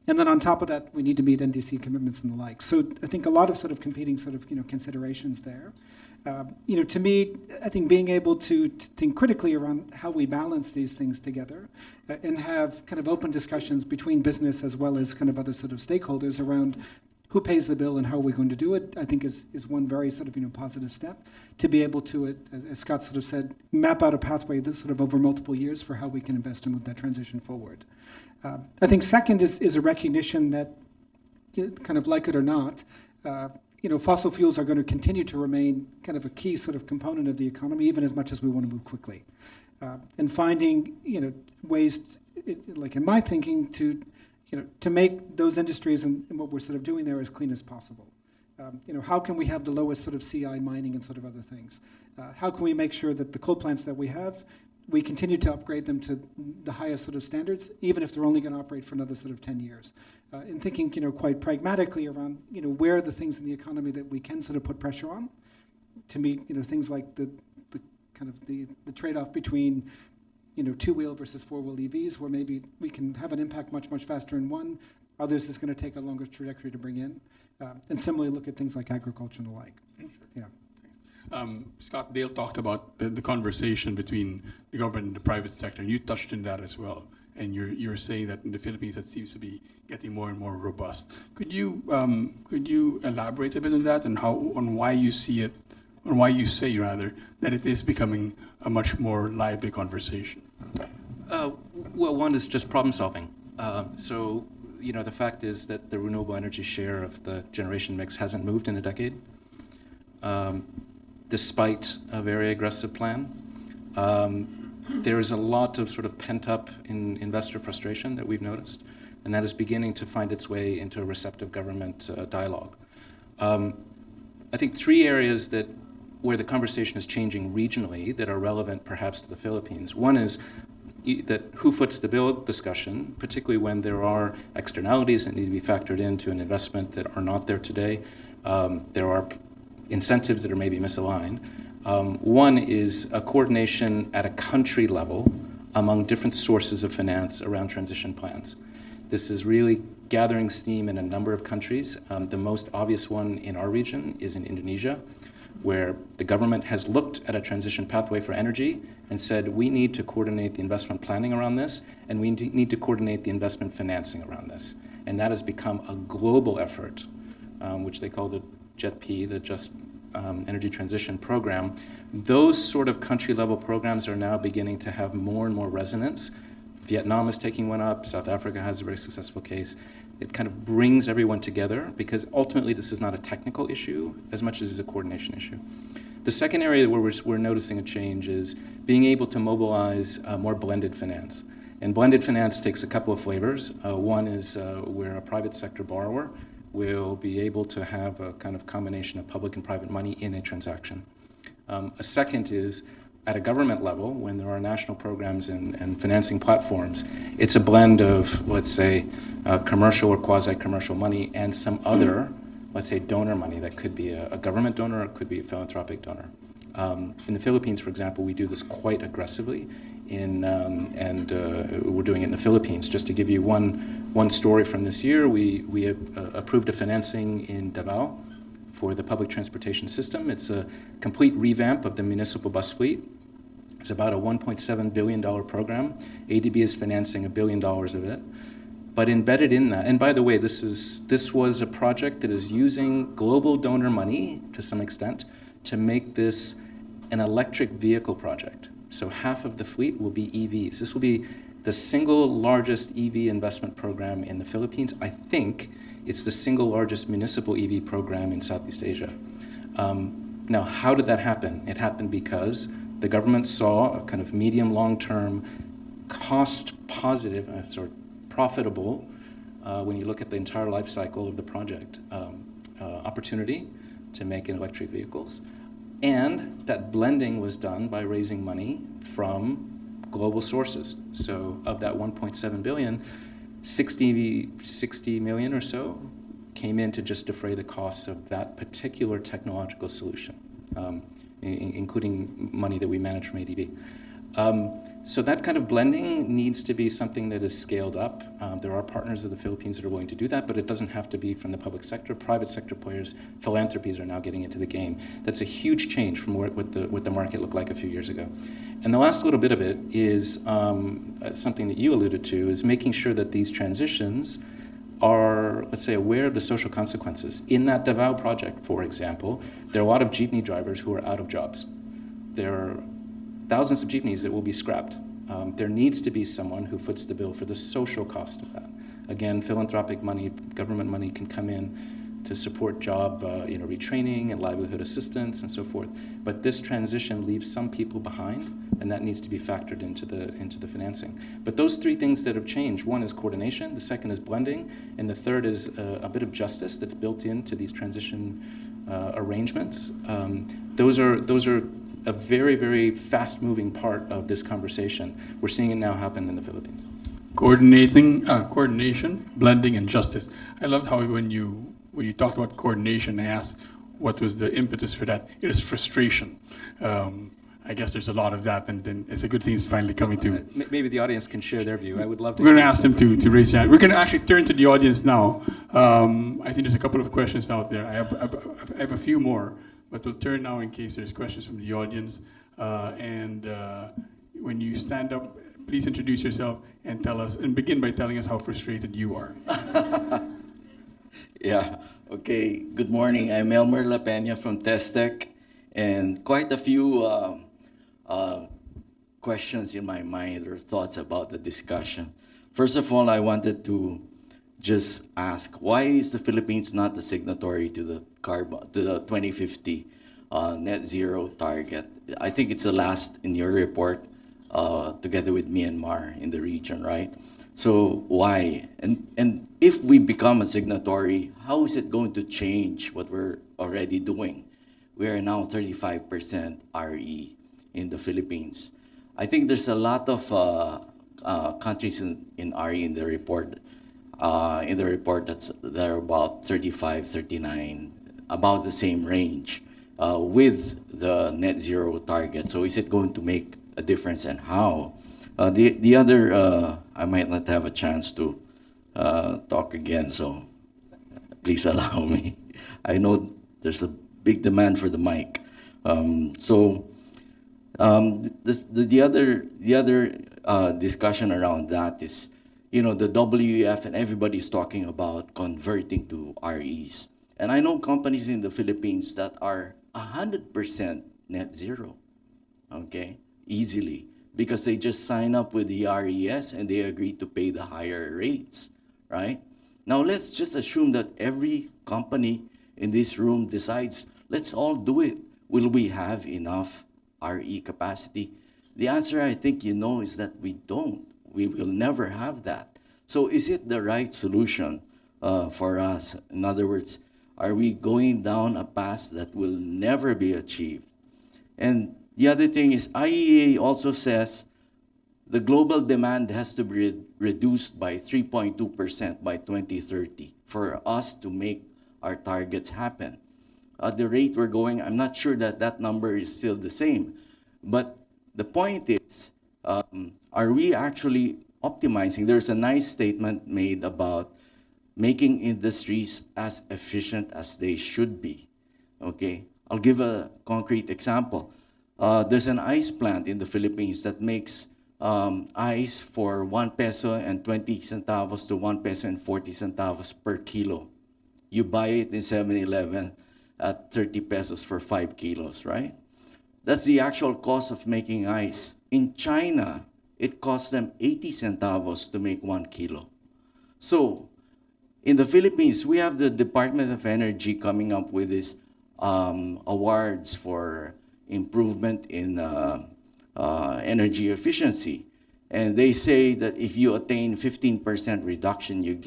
And then on top of that, we need to meet NDC commitments and the like. So I think a lot of sort of competing sort of considerations there. To me, I think being able to think critically around how we balance these things together and have kind of open discussions between business as well as kind of other sort of stakeholders around who pays the bill and how are we going to do it, I think is one very sort of positive step to be able to, as Scott sort of said, map out a pathway that's sort of over multiple years for how we can invest and move that transition forward. I think second is a recognition that, kind of like it or not, fossil fuels are going to continue to remain kind of a key sort of component of the economy, even as much as we want to move quickly. And finding, ways, like in my thinking, to make those industries and what we're sort of doing there as clean as possible. How can we have the lowest sort of CI mining and sort of other things? How can we make sure that the coal plants that we have, we continue to upgrade them to the highest sort of standards, even if they're only going to operate for another sort of 10 years? In thinking, quite pragmatically around, where are the things in the economy that we can sort of put pressure on to meet, things like the kind of the trade-off between, two-wheel versus four-wheel EVs, where maybe we can have an impact much, much faster in one. Others is going to take a longer trajectory to bring in. And similarly look at things like agriculture and the like. Sure. Yeah. Scott, Dale talked about the conversation between the government and the private sector, and you touched on that as well. And you're saying that in the Philippines that seems to be getting more and more robust. Could you elaborate a bit on that and on why you see it, or why you say rather that it is becoming a much more lively conversation? Well, one is just problem solving. So the fact is that the renewable energy share of the generation mix hasn't moved in a decade, despite a very aggressive plan. There is a lot of sort of pent-up investor frustration that we've noticed, and that is beginning to find its way into a receptive government dialogue. I think three areas where the conversation is changing regionally that are relevant perhaps to the Philippines. One is that who foots the bill discussion, particularly when there are externalities that need to be factored into an investment that are not there today. There are incentives that are maybe misaligned. One is a coordination at a country level among different sources of finance around transition plans. This is really gathering steam in a number of countries. The most obvious one in our region is in Indonesia, where the government has looked at a transition pathway for energy and said, we need to coordinate the investment planning around this, and we need to coordinate the investment financing around this. And that has become a global effort, which they call the JETP, the Just Energy Transition Program. Those sort of country-level programs are now beginning to have more and more resonance. Vietnam is taking one up. South Africa has a very successful case. It kind of brings everyone together because ultimately this is not a technical issue as much as it's a coordination issue. The second area where we're noticing a change is being able to mobilize more blended finance. And blended finance takes a couple of flavors. One is where a private sector borrower will be able to have a kind of combination of public and private money in a transaction. A second is at a government level, when there are national programs and financing platforms, it's a blend of, let's say, commercial or quasi-commercial money and some other, let's say, donor money that could be a government donor or it could be a philanthropic donor. In the Philippines, for example, we do this quite aggressively, and we're doing it in the Philippines. Just to give you one story from this year, we approved a financing in Davao for the public transportation system. It's a complete revamp of the municipal bus fleet. It's about a $1.7 billion program. ADB is financing $1 billion of it. But embedded in that, and by the way, this was a project that is using global donor money to some extent to make this an electric vehicle project. So half of the fleet will be EVs. This will be the single largest EV investment program in the Philippines. I think it's the single largest municipal EV program in Southeast Asia. Now, how did that happen? It happened because the government saw a kind of medium, long-term, cost-positive, sort of profitable, when you look at the entire life cycle of the project, opportunity to make in electric vehicles. And that blending was done by raising money from global sources. So of that 1.7 billion, 60 million or so came in to just defray the costs of that particular technological solution, including money that we manage from ADB. So that kind of blending needs to be something that is scaled up. There are partners of the Philippines that are willing to do that, but it doesn't have to be from the public sector. Private sector players, philanthropies are now getting into the game. That's a huge change from what the market looked like a few years ago. And the last little bit of it is something that you alluded to, is making sure that these transitions are, let's say, aware of the social consequences. In that Davao project, for example, there are a lot of jeepney drivers who are out of jobs. There are thousands of jeepneys that will be scrapped. There needs to be someone who foots the bill for the social cost of that. Again, philanthropic money, government money can come in to support job retraining and livelihood assistance and so forth. But this transition leaves some people behind, and that needs to be factored into the financing. But those three things that have changed, one is coordination, the second is blending, and the third is a bit of justice that's built into these transition arrangements. Those are a very, very fast-moving part of this conversation. We're seeing it now happen in the Philippines. Coordination, blending, and justice. I loved how when you talked about coordination, I asked what was the impetus for that. It is frustration. I guess there's a lot of that, and then it's a good thing it's finally coming to. Maybe the audience can share their view. I would love to. We're going to ask them to raise their hand. We're going to actually turn to the audience now. I think there's a couple of questions out there. I have a few more, but we'll turn now in case there's questions from the audience. When you stand up, please introduce yourself and tell us, and begin by telling us how frustrated you are. Yeah, okay. Good morning. I'm Elmer La Peña from Testec, and quite a few questions in my mind or thoughts about the discussion. First of all, I wanted to just ask, why is the Philippines not the signatory to the 2050 net zero target? I think it's the last in your report, together with Myanmar in the region, right? So why? And if we become a signatory, how is it going to change what we're already doing? We are now 35% RE in the Philippines. I think there's a lot of countries in RE in the report. That are about 35, 39, about the same range with the net zero target. So is it going to make a difference, and how? The other, I might not have a chance to talk again, so please allow me. I know there's a big demand for the mic. The other discussion around that is, the WEF and everybody's talking about converting to REs. And I know companies in the Philippines that are 100% net zero, okay, easily, because they just sign up with the RES and they agree to pay the higher rates, right? Now let's just assume that every company in this room decides, let's all do it. Will we have enough RE capacity? The answer, I think is that we don't. We will never have that. So is it the right solution for us? In other words, are we going down a path that will never be achieved? And the other thing is, IEA also says the global demand has to be reduced by 3.2% by 2030 for us to make our targets happen. At the rate we're going, I'm not sure that that number is still the same. But the point is, are we actually optimizing? There's a nice statement made about making industries as efficient as they should be. Okay, I'll give a concrete example. There's an ice plant in the Philippines that makes ice for 1 peso and 20 centavos to 1 peso and 40 centavos per kilo. You buy it in 7-Eleven at 30 pesos for 5 kilos, right? That's the actual cost of making ice. In China, it costs them 80 centavos to make 1 kilo. So, in the Philippines, we have the Department of Energy coming up with these awards for improvement in energy efficiency. And they say that if you attain 15% reduction, you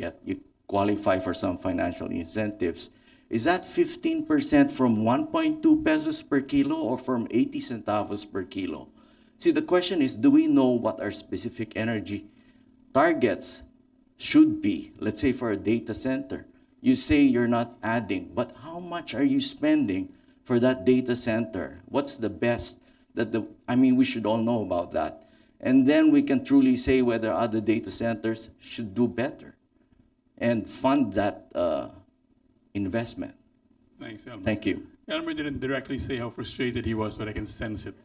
qualify for some financial incentives. Is that 15% from 1.2 pesos per kilo or from 80 centavos per kilo? See, the question is, do we know what our specific energy targets should be? Let's say for a data center, you say you're not adding, but how much are you spending for that data center? What's the best we should all know about that. And then we can truly say whether other data centers should do better and fund that investment. Thanks, Elmer. Thank you. Elmer didn't directly say how frustrated he was, but I can sense it.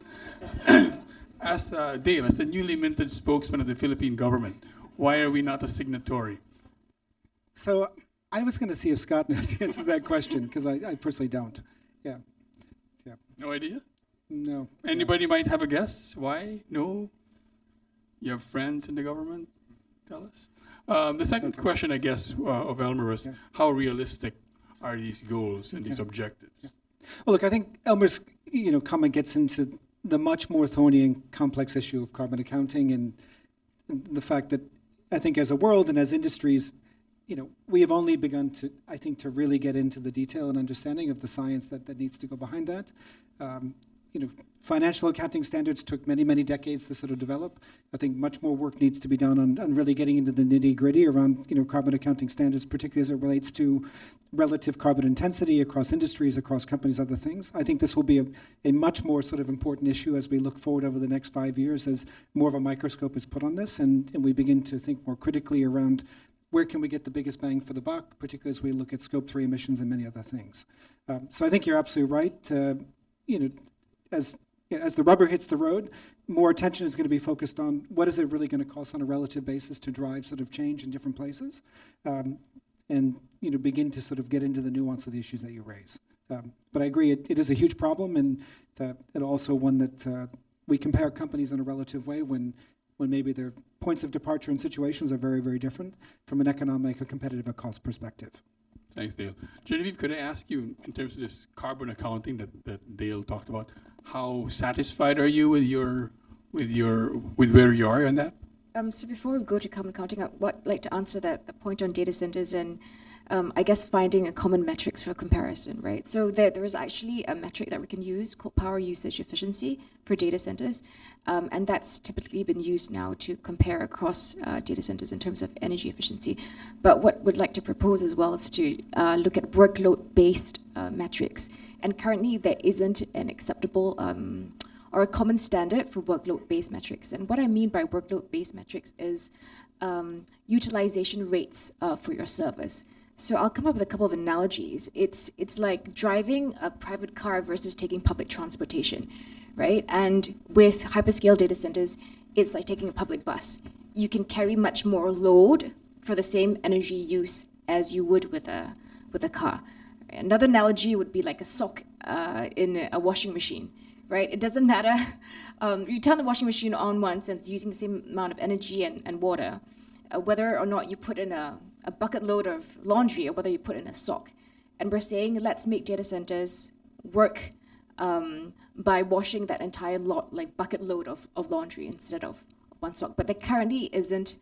As Dave, as the newly minted spokesman of the Philippine government, why are we not a signatory? So I was going to see if Scott knows the answer to that question, because I personally don't. Yeah. No idea? No. Anybody might have a guess? Why? No? You have friends in the government? Tell us. The second question, I guess, of Elmer was, how realistic are these goals and these objectives? Well, look, I think Elmer's comment gets into the much more thorny and complex issue of carbon accounting, and the fact that I think as a world and as industries, we have only begun to, I think, to really get into the detail and understanding of the science that needs to go behind that. Financial accounting standards took many, many decades to sort of develop. I think much more work needs to be done on really getting into the nitty-gritty around carbon accounting standards, particularly as it relates to relative carbon intensity across industries, across companies, other things. I think this will be a much more sort of important issue as we look forward over the next 5 years, as more of a microscope is put on this, and we begin to think more critically around where can we get the biggest bang for the buck, particularly as we look at Scope 3 emissions and many other things. So I think you're absolutely right. As the rubber hits the road, more attention is going to be focused on what is it really going to cost on a relative basis to drive sort of change in different places, and begin to sort of get into the nuance of the issues that you raise. But I agree, it is a huge problem, and also one that we compare companies in a relative way when when maybe their points of departure and situations are very, very different from an economic or competitive or cost perspective. Thanks, Dale. Genevieve, could I ask you, in terms of this carbon accounting that Dale talked about, how satisfied are you with where you are on that? So before we go to carbon accounting, I'd like to answer the point on data centers and I guess finding a common metrics for comparison, right? So there is actually a metric that we can use called power usage efficiency for data centers, and that's typically been used now to compare across data centers in terms of energy efficiency. But what we'd like to propose as well is to look at workload-based metrics. And currently there isn't an acceptable or a common standard for workload-based metrics. And what I mean by workload-based metrics is utilization rates for your service. So I'll come up with a couple of analogies. It's like driving a private car versus taking public transportation, right? And with hyperscale data centers, it's like taking a public bus. You can carry much more load for the same energy use as you would with a car. Another analogy would be like a sock in a washing machine, right? It doesn't matter. You turn the washing machine on once and it's using the same amount of energy and water, whether or not you put in a bucket load of laundry or whether you put in a sock. And we're saying, let's make data centers work by washing that entire bucket load of laundry instead of one sock. But there currently isn't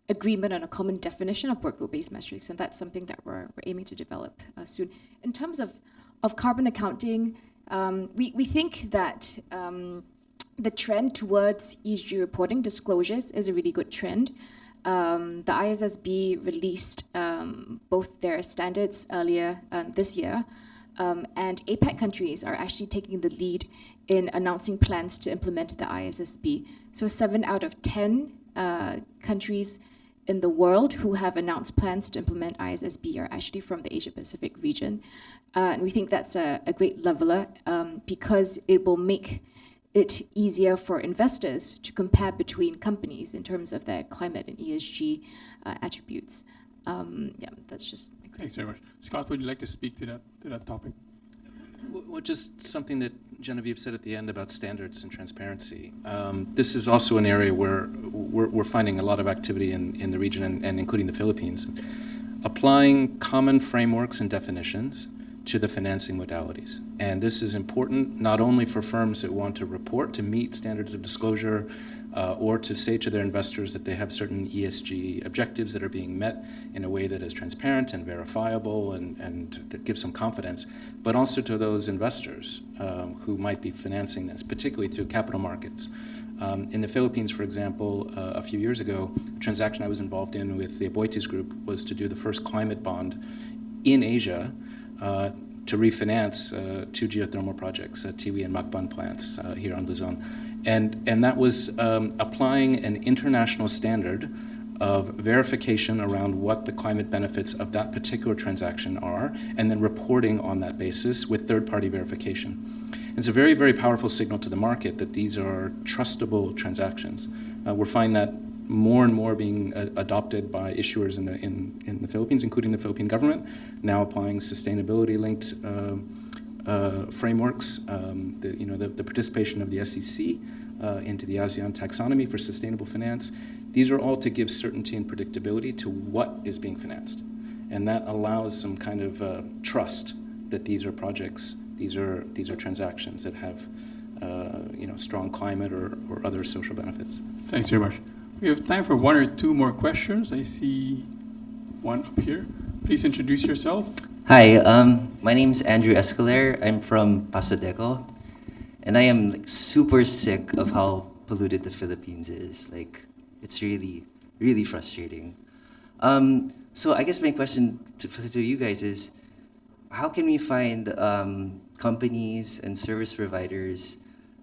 agreement on a common definition of workload-based metrics, and that's something that we're aiming to develop soon. In terms of carbon accounting, we think that the trend towards ESG reporting disclosures is a really good trend. The ISSB released both their standards earlier this year, and APAC countries are actually taking the lead in announcing plans to implement the ISSB. So 7 out of 10 countries in the world who have announced plans to implement ISSB are actually from the Asia-Pacific region. And we think that's a great leveler because it will make it easier for investors to compare between companies in terms of their climate and ESG attributes. Yeah, that's just my comment. Thanks very much. Scott, would you like to speak to that topic? Well, just something that Genevieve said at the end about standards and transparency. This is also an area where we're finding a lot of activity in the region and including the Philippines. Applying common frameworks and definitions to the financing modalities. And this is important not only for firms that want to report to meet standards of disclosure or to say to their investors that they have certain ESG objectives that are being met in a way that is transparent and verifiable and that gives them confidence, but also to those investors who might be financing this, particularly through capital markets. In the Philippines, for example, a few years ago, a transaction I was involved in with the Aboitiz Group was to do the first climate bond in Asia to refinance 2 geothermal projects, Tiwi and Macban plants here on Luzon. And that was applying an international standard of verification around what the climate benefits of that particular transaction are, and then reporting on that basis with third-party verification. It's a very, very powerful signal to the market that these are trustable transactions. We're finding that more and more being adopted by issuers in the Philippines, including the Philippine government, now applying sustainability-linked frameworks, the participation of the SEC into the ASEAN taxonomy for sustainable finance. These are all to give certainty and predictability to what is being financed. And that allows some kind of trust that these are projects, these are transactions that have strong climate or other social benefits. Thanks very much. We have time for 1 or 2 more questions. I see one up here. Please introduce yourself. Hi, my name is Andrew Escalera. I'm from Pasodeco, and I am super sick of how polluted the Philippines is. It's really, really frustrating. So I guess my question to you guys is, how can we find companies and service providers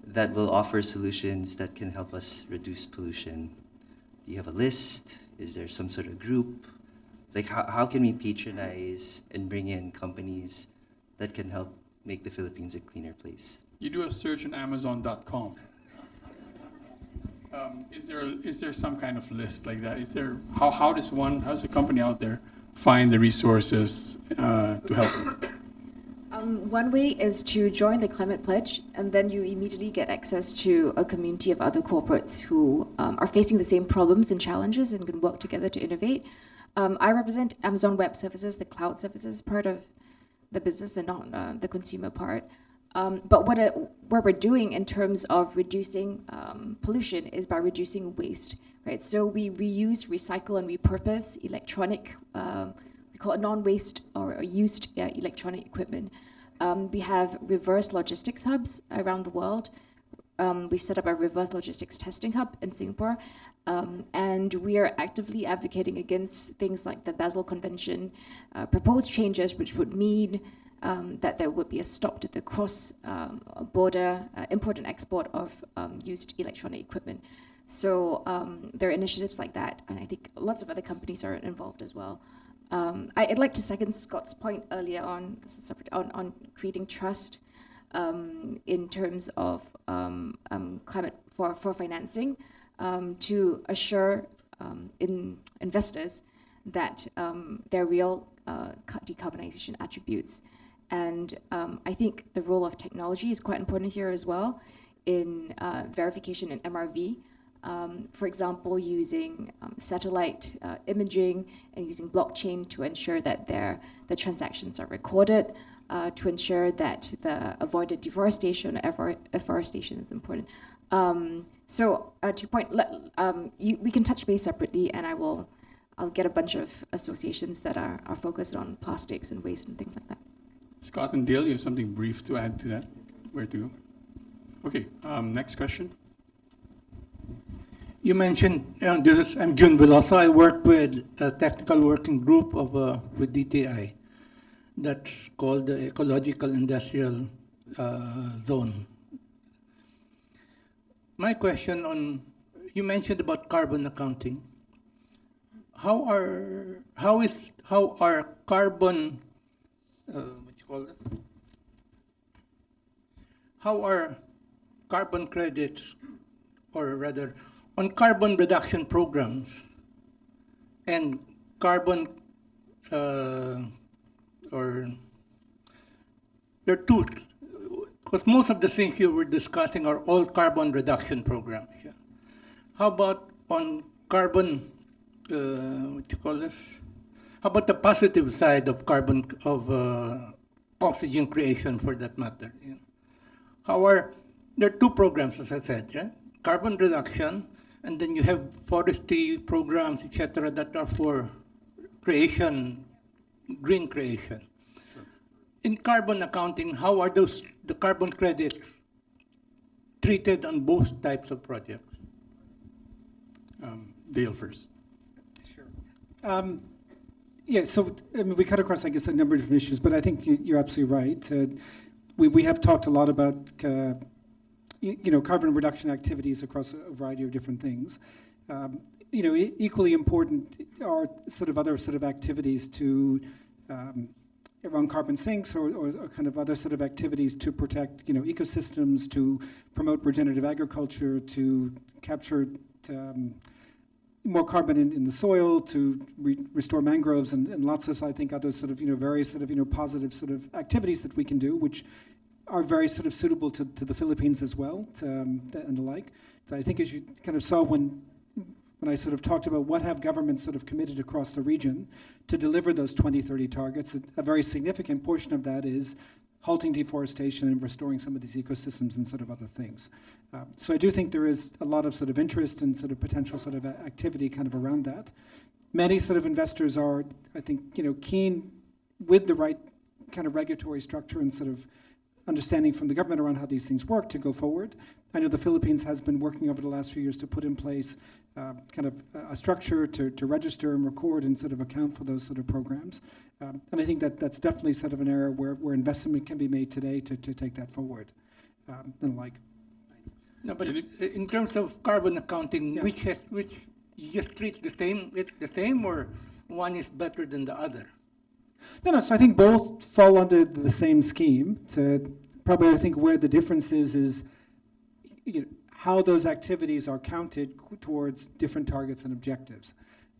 that will offer solutions that can help us reduce pollution? Do you have a list? Is there some sort of group? How can we patronize and bring in companies that can help make the Philippines a cleaner place? You do a search on Amazon.com. Is there some kind of list like that? How does a company out there find the resources to help them? One way is to join the Climate Pledge, and then you immediately get access to a community of other corporates who are facing the same problems and challenges and can work together to innovate. I represent Amazon Web Services, the cloud services part of the business and not the consumer part. But what we're doing in terms of reducing pollution is by reducing waste, right? So we reuse, recycle, and repurpose electronic, we call it non-waste or used electronic equipment. We have reverse logistics hubs around the world. We've set up a reverse logistics testing hub in Singapore. And we are actively advocating against things like the Basel Convention, proposed changes which would mean that there would be a stop to the cross-border import and export of used electronic equipment. So there are initiatives like that, and I think lots of other companies are involved as well. I'd like to second Scott's point earlier on, this is separate, on creating trust in terms of climate for financing, to assure investors that there are real decarbonization attributes. And I think the role of technology is quite important here as well in verification and MRV. For example, using satellite imaging and using blockchain to ensure that the transactions are recorded, to ensure that the avoided deforestation, afforestation is important. So to your point, we can touch base separately, and I'll get a bunch of associations that are focused on plastics and waste and things like that. Scott and Dale, you have something brief to add to that? Where to go? Okay, next question. You mentioned, I'm June Veloso. I work with a technical working group with DTI that's called the Ecological Industrial Zone. My question you mentioned about carbon accounting. How are carbon, how are carbon credits, or rather, on carbon reduction programs and carbon, or there are two, because most of the things you were discussing are all carbon reduction programs. Yeah. How about on carbon, how about the positive side of carbon, of oxygen creation for that matter? Yeah. There are two programs, as I said, yeah? Carbon reduction, and then you have forestry programs, etc., that are for creation, green creation. Sure. In carbon accounting, how are the carbon credits treated on both types of projects? Dale first. Sure. Yeah, so I mean, we cut across, I guess, a number of different issues, but I think you're absolutely right. We have talked a lot about carbon reduction activities across a variety of different things. Equally important are sort of other sort of activities to around carbon sinks or kind of other sort of activities to protect ecosystems, to promote regenerative agriculture, to capture more carbon in the soil, to restore mangroves, and lots of, I think, other sort of various sort of positive sort of activities that we can do, which are very sort of suitable to the Philippines as well, and the like. So I think, as you kind of saw when I sort of talked about what have governments sort of committed across the region to deliver those 2030 targets, a very significant portion of that is halting deforestation and restoring some of these ecosystems and sort of other things. So I do think there is a lot of sort of interest and sort of potential sort of activity kind of around that. Many sort of investors are, I think, keen with the right kind of regulatory structure and sort of understanding from the government around how these things work to go forward. I know the Philippines has been working over the last few years to put in place kind of a structure to register and record and sort of account for those sort of programs. And I think that's definitely sort of an area where investment can be made today to take that forward. And like. No, but in terms of carbon accounting, yeah. which you just treat it's the same, or one is better than the other? No, so I think both fall under the same scheme. Probably I think where the difference is how those activities are counted towards different targets and objectives.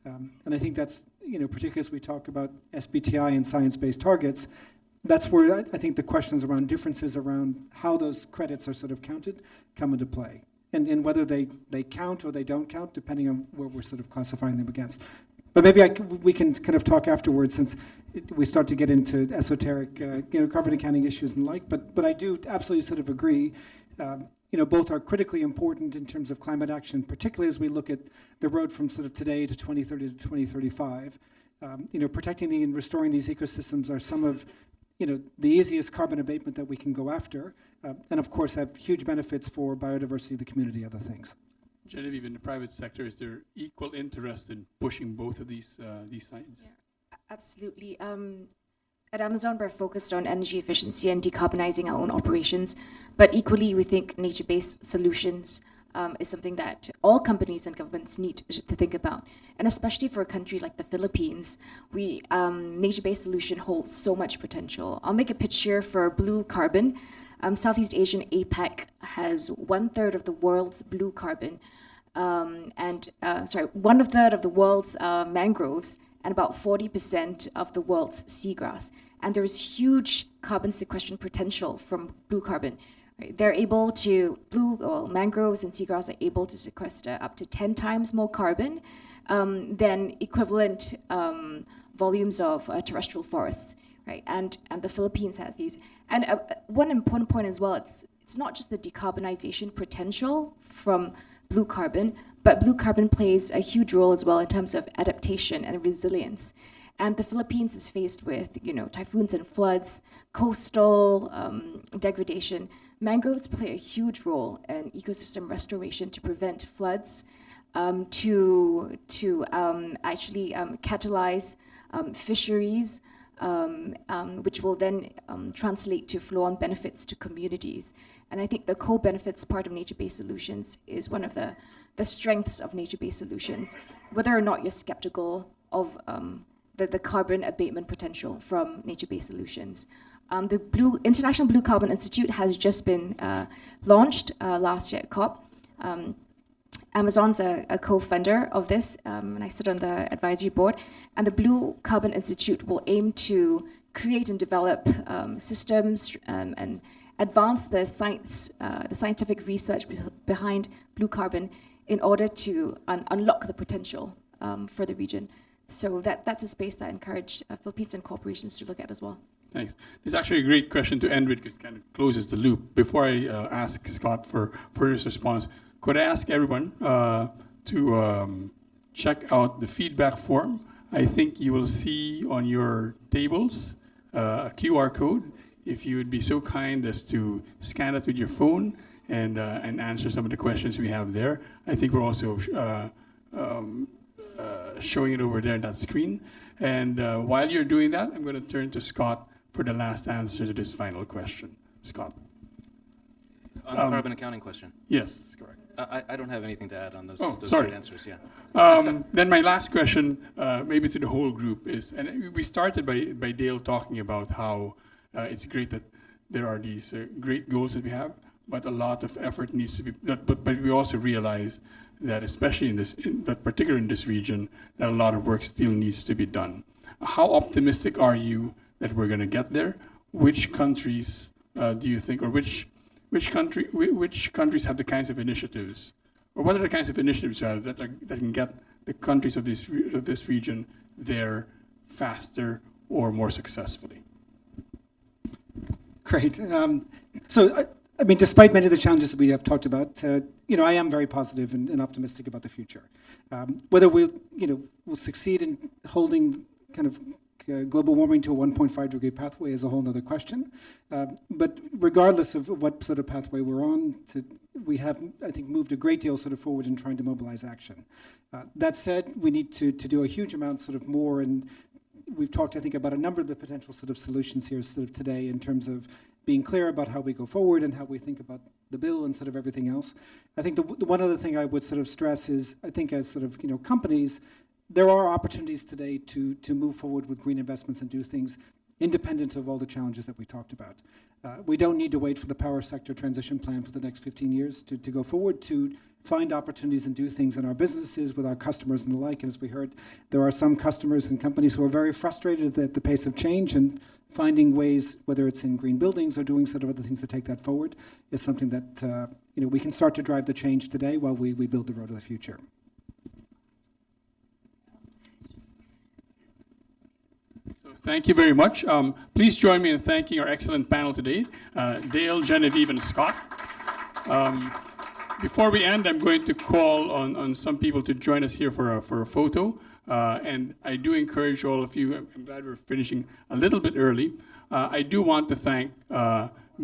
And I think that's, particularly as we talk about SBTI and science-based targets, that's where I think the questions around differences around how those credits are sort of counted come into play. And whether they count or they don't count, depending on what we're sort of classifying them against. But maybe we can kind of talk afterwards, since we start to get into esoteric, carbon accounting issues and like. But I do absolutely sort of agree. Both are critically important in terms of climate action, particularly as we look at the road from sort of today to 2030 to 2035. Protecting and restoring these ecosystems are some of the easiest carbon abatement that we can go after, and of course have huge benefits for biodiversity, the community, other things. Genevieve, in the private sector, is there equal interest in pushing both of these sides? Yeah, absolutely. At Amazon, we're focused on energy efficiency and decarbonizing our own operations, but equally, we think nature-based solutions is something that all companies and governments need to think about. And especially for a country like the Philippines, nature-based solution holds so much potential. I'll make a pitch here for blue carbon. Southeast Asian APEC has 1/3 of the world's blue carbon, 1/3 of the world's mangroves, and about 40% of the world's seagrass. And there is huge carbon sequestration potential from blue carbon. They're able to, mangroves and seagrass are able to sequester up to 10 times more carbon than equivalent volumes of terrestrial forests, right? And the Philippines has these. And one important point as well, it's not just the decarbonization potential from blue carbon, but blue carbon plays a huge role as well in terms of adaptation and resilience. And the Philippines is faced with, typhoons and floods, coastal degradation. Mangroves play a huge role in ecosystem restoration to prevent floods, to actually catalyze fisheries, which will then translate to flow-on benefits to communities. And I think the co-benefits part of nature-based solutions is one of the strengths of nature-based solutions, whether or not you're skeptical of the carbon abatement potential from nature-based solutions. The International Blue Carbon Institute has just been launched last year at COP. Amazon's a co-funder of this, and I sit on the advisory board. And the Blue Carbon Institute will aim to create and develop systems and advance the scientific research behind blue carbon in order to unlock the potential for the region. So that's a space that I encourage Philippines and corporations to look at as well. Thanks. It's actually a great question to end with, because it kind of closes the loop. Before I ask Scott for his response, could I ask everyone to check out the feedback form? I think you will see on your tables a QR code. If you would be so kind as to scan it with your phone and answer some of the questions we have there. I think we're also showing it over there on that screen. And while you're doing that, I'm going to turn to Scott for the last answer to this final question. Scott. On the carbon accounting question? Yes, correct. I don't have anything to add on those sorry. answers, yeah. Then my last question, maybe to the whole group, is, and we started by Dale talking about how it's great that there are these great goals that we have, but a lot of effort needs to be, but we also realize that especially in this region, that a lot of work still needs to be done. How optimistic are you that we're going to get there? Which countries do you think, or which countries have the kinds of initiatives, or what are the kinds of initiatives that can get the countries of this region there faster or more successfully? Great. So, I mean, despite many of the challenges that we have talked about, I am very positive and optimistic about the future. Whether we'll succeed in holding kind of global warming to a 1.5 degree pathway is a whole other question. But regardless of what sort of pathway we're on, we have, I think, moved a great deal sort of forward in trying to mobilize action. That said, we need to do a huge amount sort of more, and we've talked, I think, about a number of the potential sort of solutions here sort of today in terms of being clear about how we go forward and how we think about the bill and sort of everything else. I think the one other thing I would sort of stress is, I think as sort of, companies, there are opportunities today to move forward with green investments and do things independent of all the challenges that we talked about. We don't need to wait for the power sector transition plan for the next 15 years to go forward to find opportunities and do things in our businesses with our customers and the like. And as we heard, there are some customers and companies who are very frustrated at the pace of change, and finding ways, whether it's in green buildings or doing sort of other things to take that forward, is something that we can start to drive the change today while we build the road of the future. Thank you very much. Please join me in thanking our excellent panel today, Dale, Genevieve, and Scott. Before we end, I'm going to call on some people to join us here for a photo. And I do encourage all of you, I'm glad we're finishing a little bit early. I do want to thank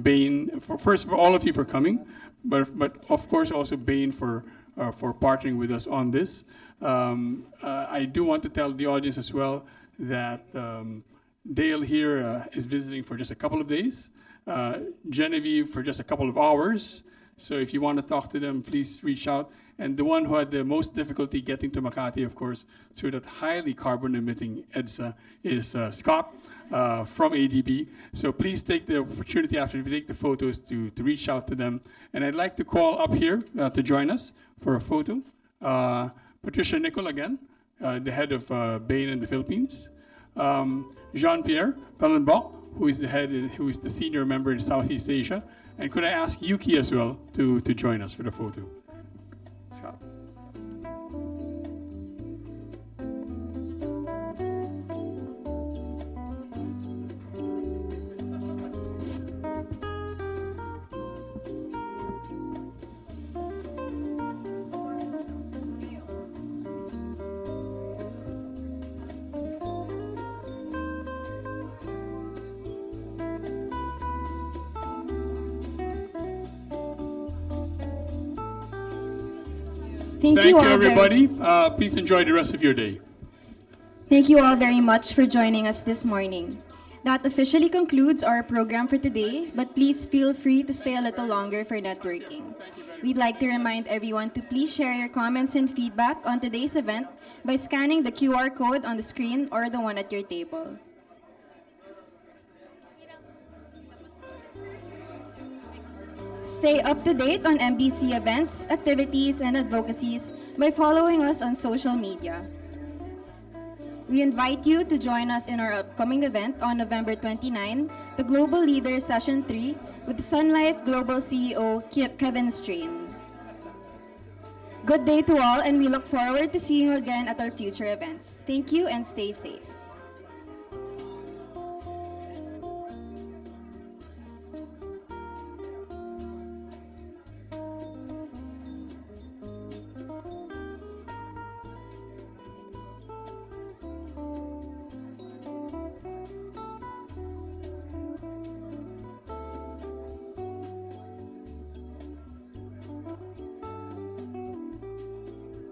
Bain, first of all of you for coming, but of course also Bain for partnering with us on this. I do want to tell the audience as well that Dale here is visiting for just a couple of days, Genevieve for just a couple of hours. So if you want to talk to them, please reach out. And the one who had the most difficulty getting to Makati, of course, through that highly carbon-emitting EDSA is Scott from ADB. So please take the opportunity after you take the photos to reach out to them. And I'd like to call up here to join us for a photo. Patricia Nicol again, the head of Bain in the Philippines. Jean-Pierre Pellenbach, who is the senior member in Southeast Asia. And could I ask Yuki as well to join us for the photo? Scott. Thank you all everybody. Please enjoy the rest of your day. Thank you all very much for joining us this morning. That officially concludes our program for today, but please feel free to stay a little longer for networking. We'd like to remind everyone to please share your comments and feedback on today's event by scanning the QR code on the screen or the one at your table. Stay up to date on MBC events, activities, and advocacies by following us on social media. We invite you to join us in our upcoming event on November 29, the Global Leader Session 3 with Sun Life Global CEO Kevin Strain. Good day to all, and we look forward to seeing you again at our future events. Thank you and stay safe.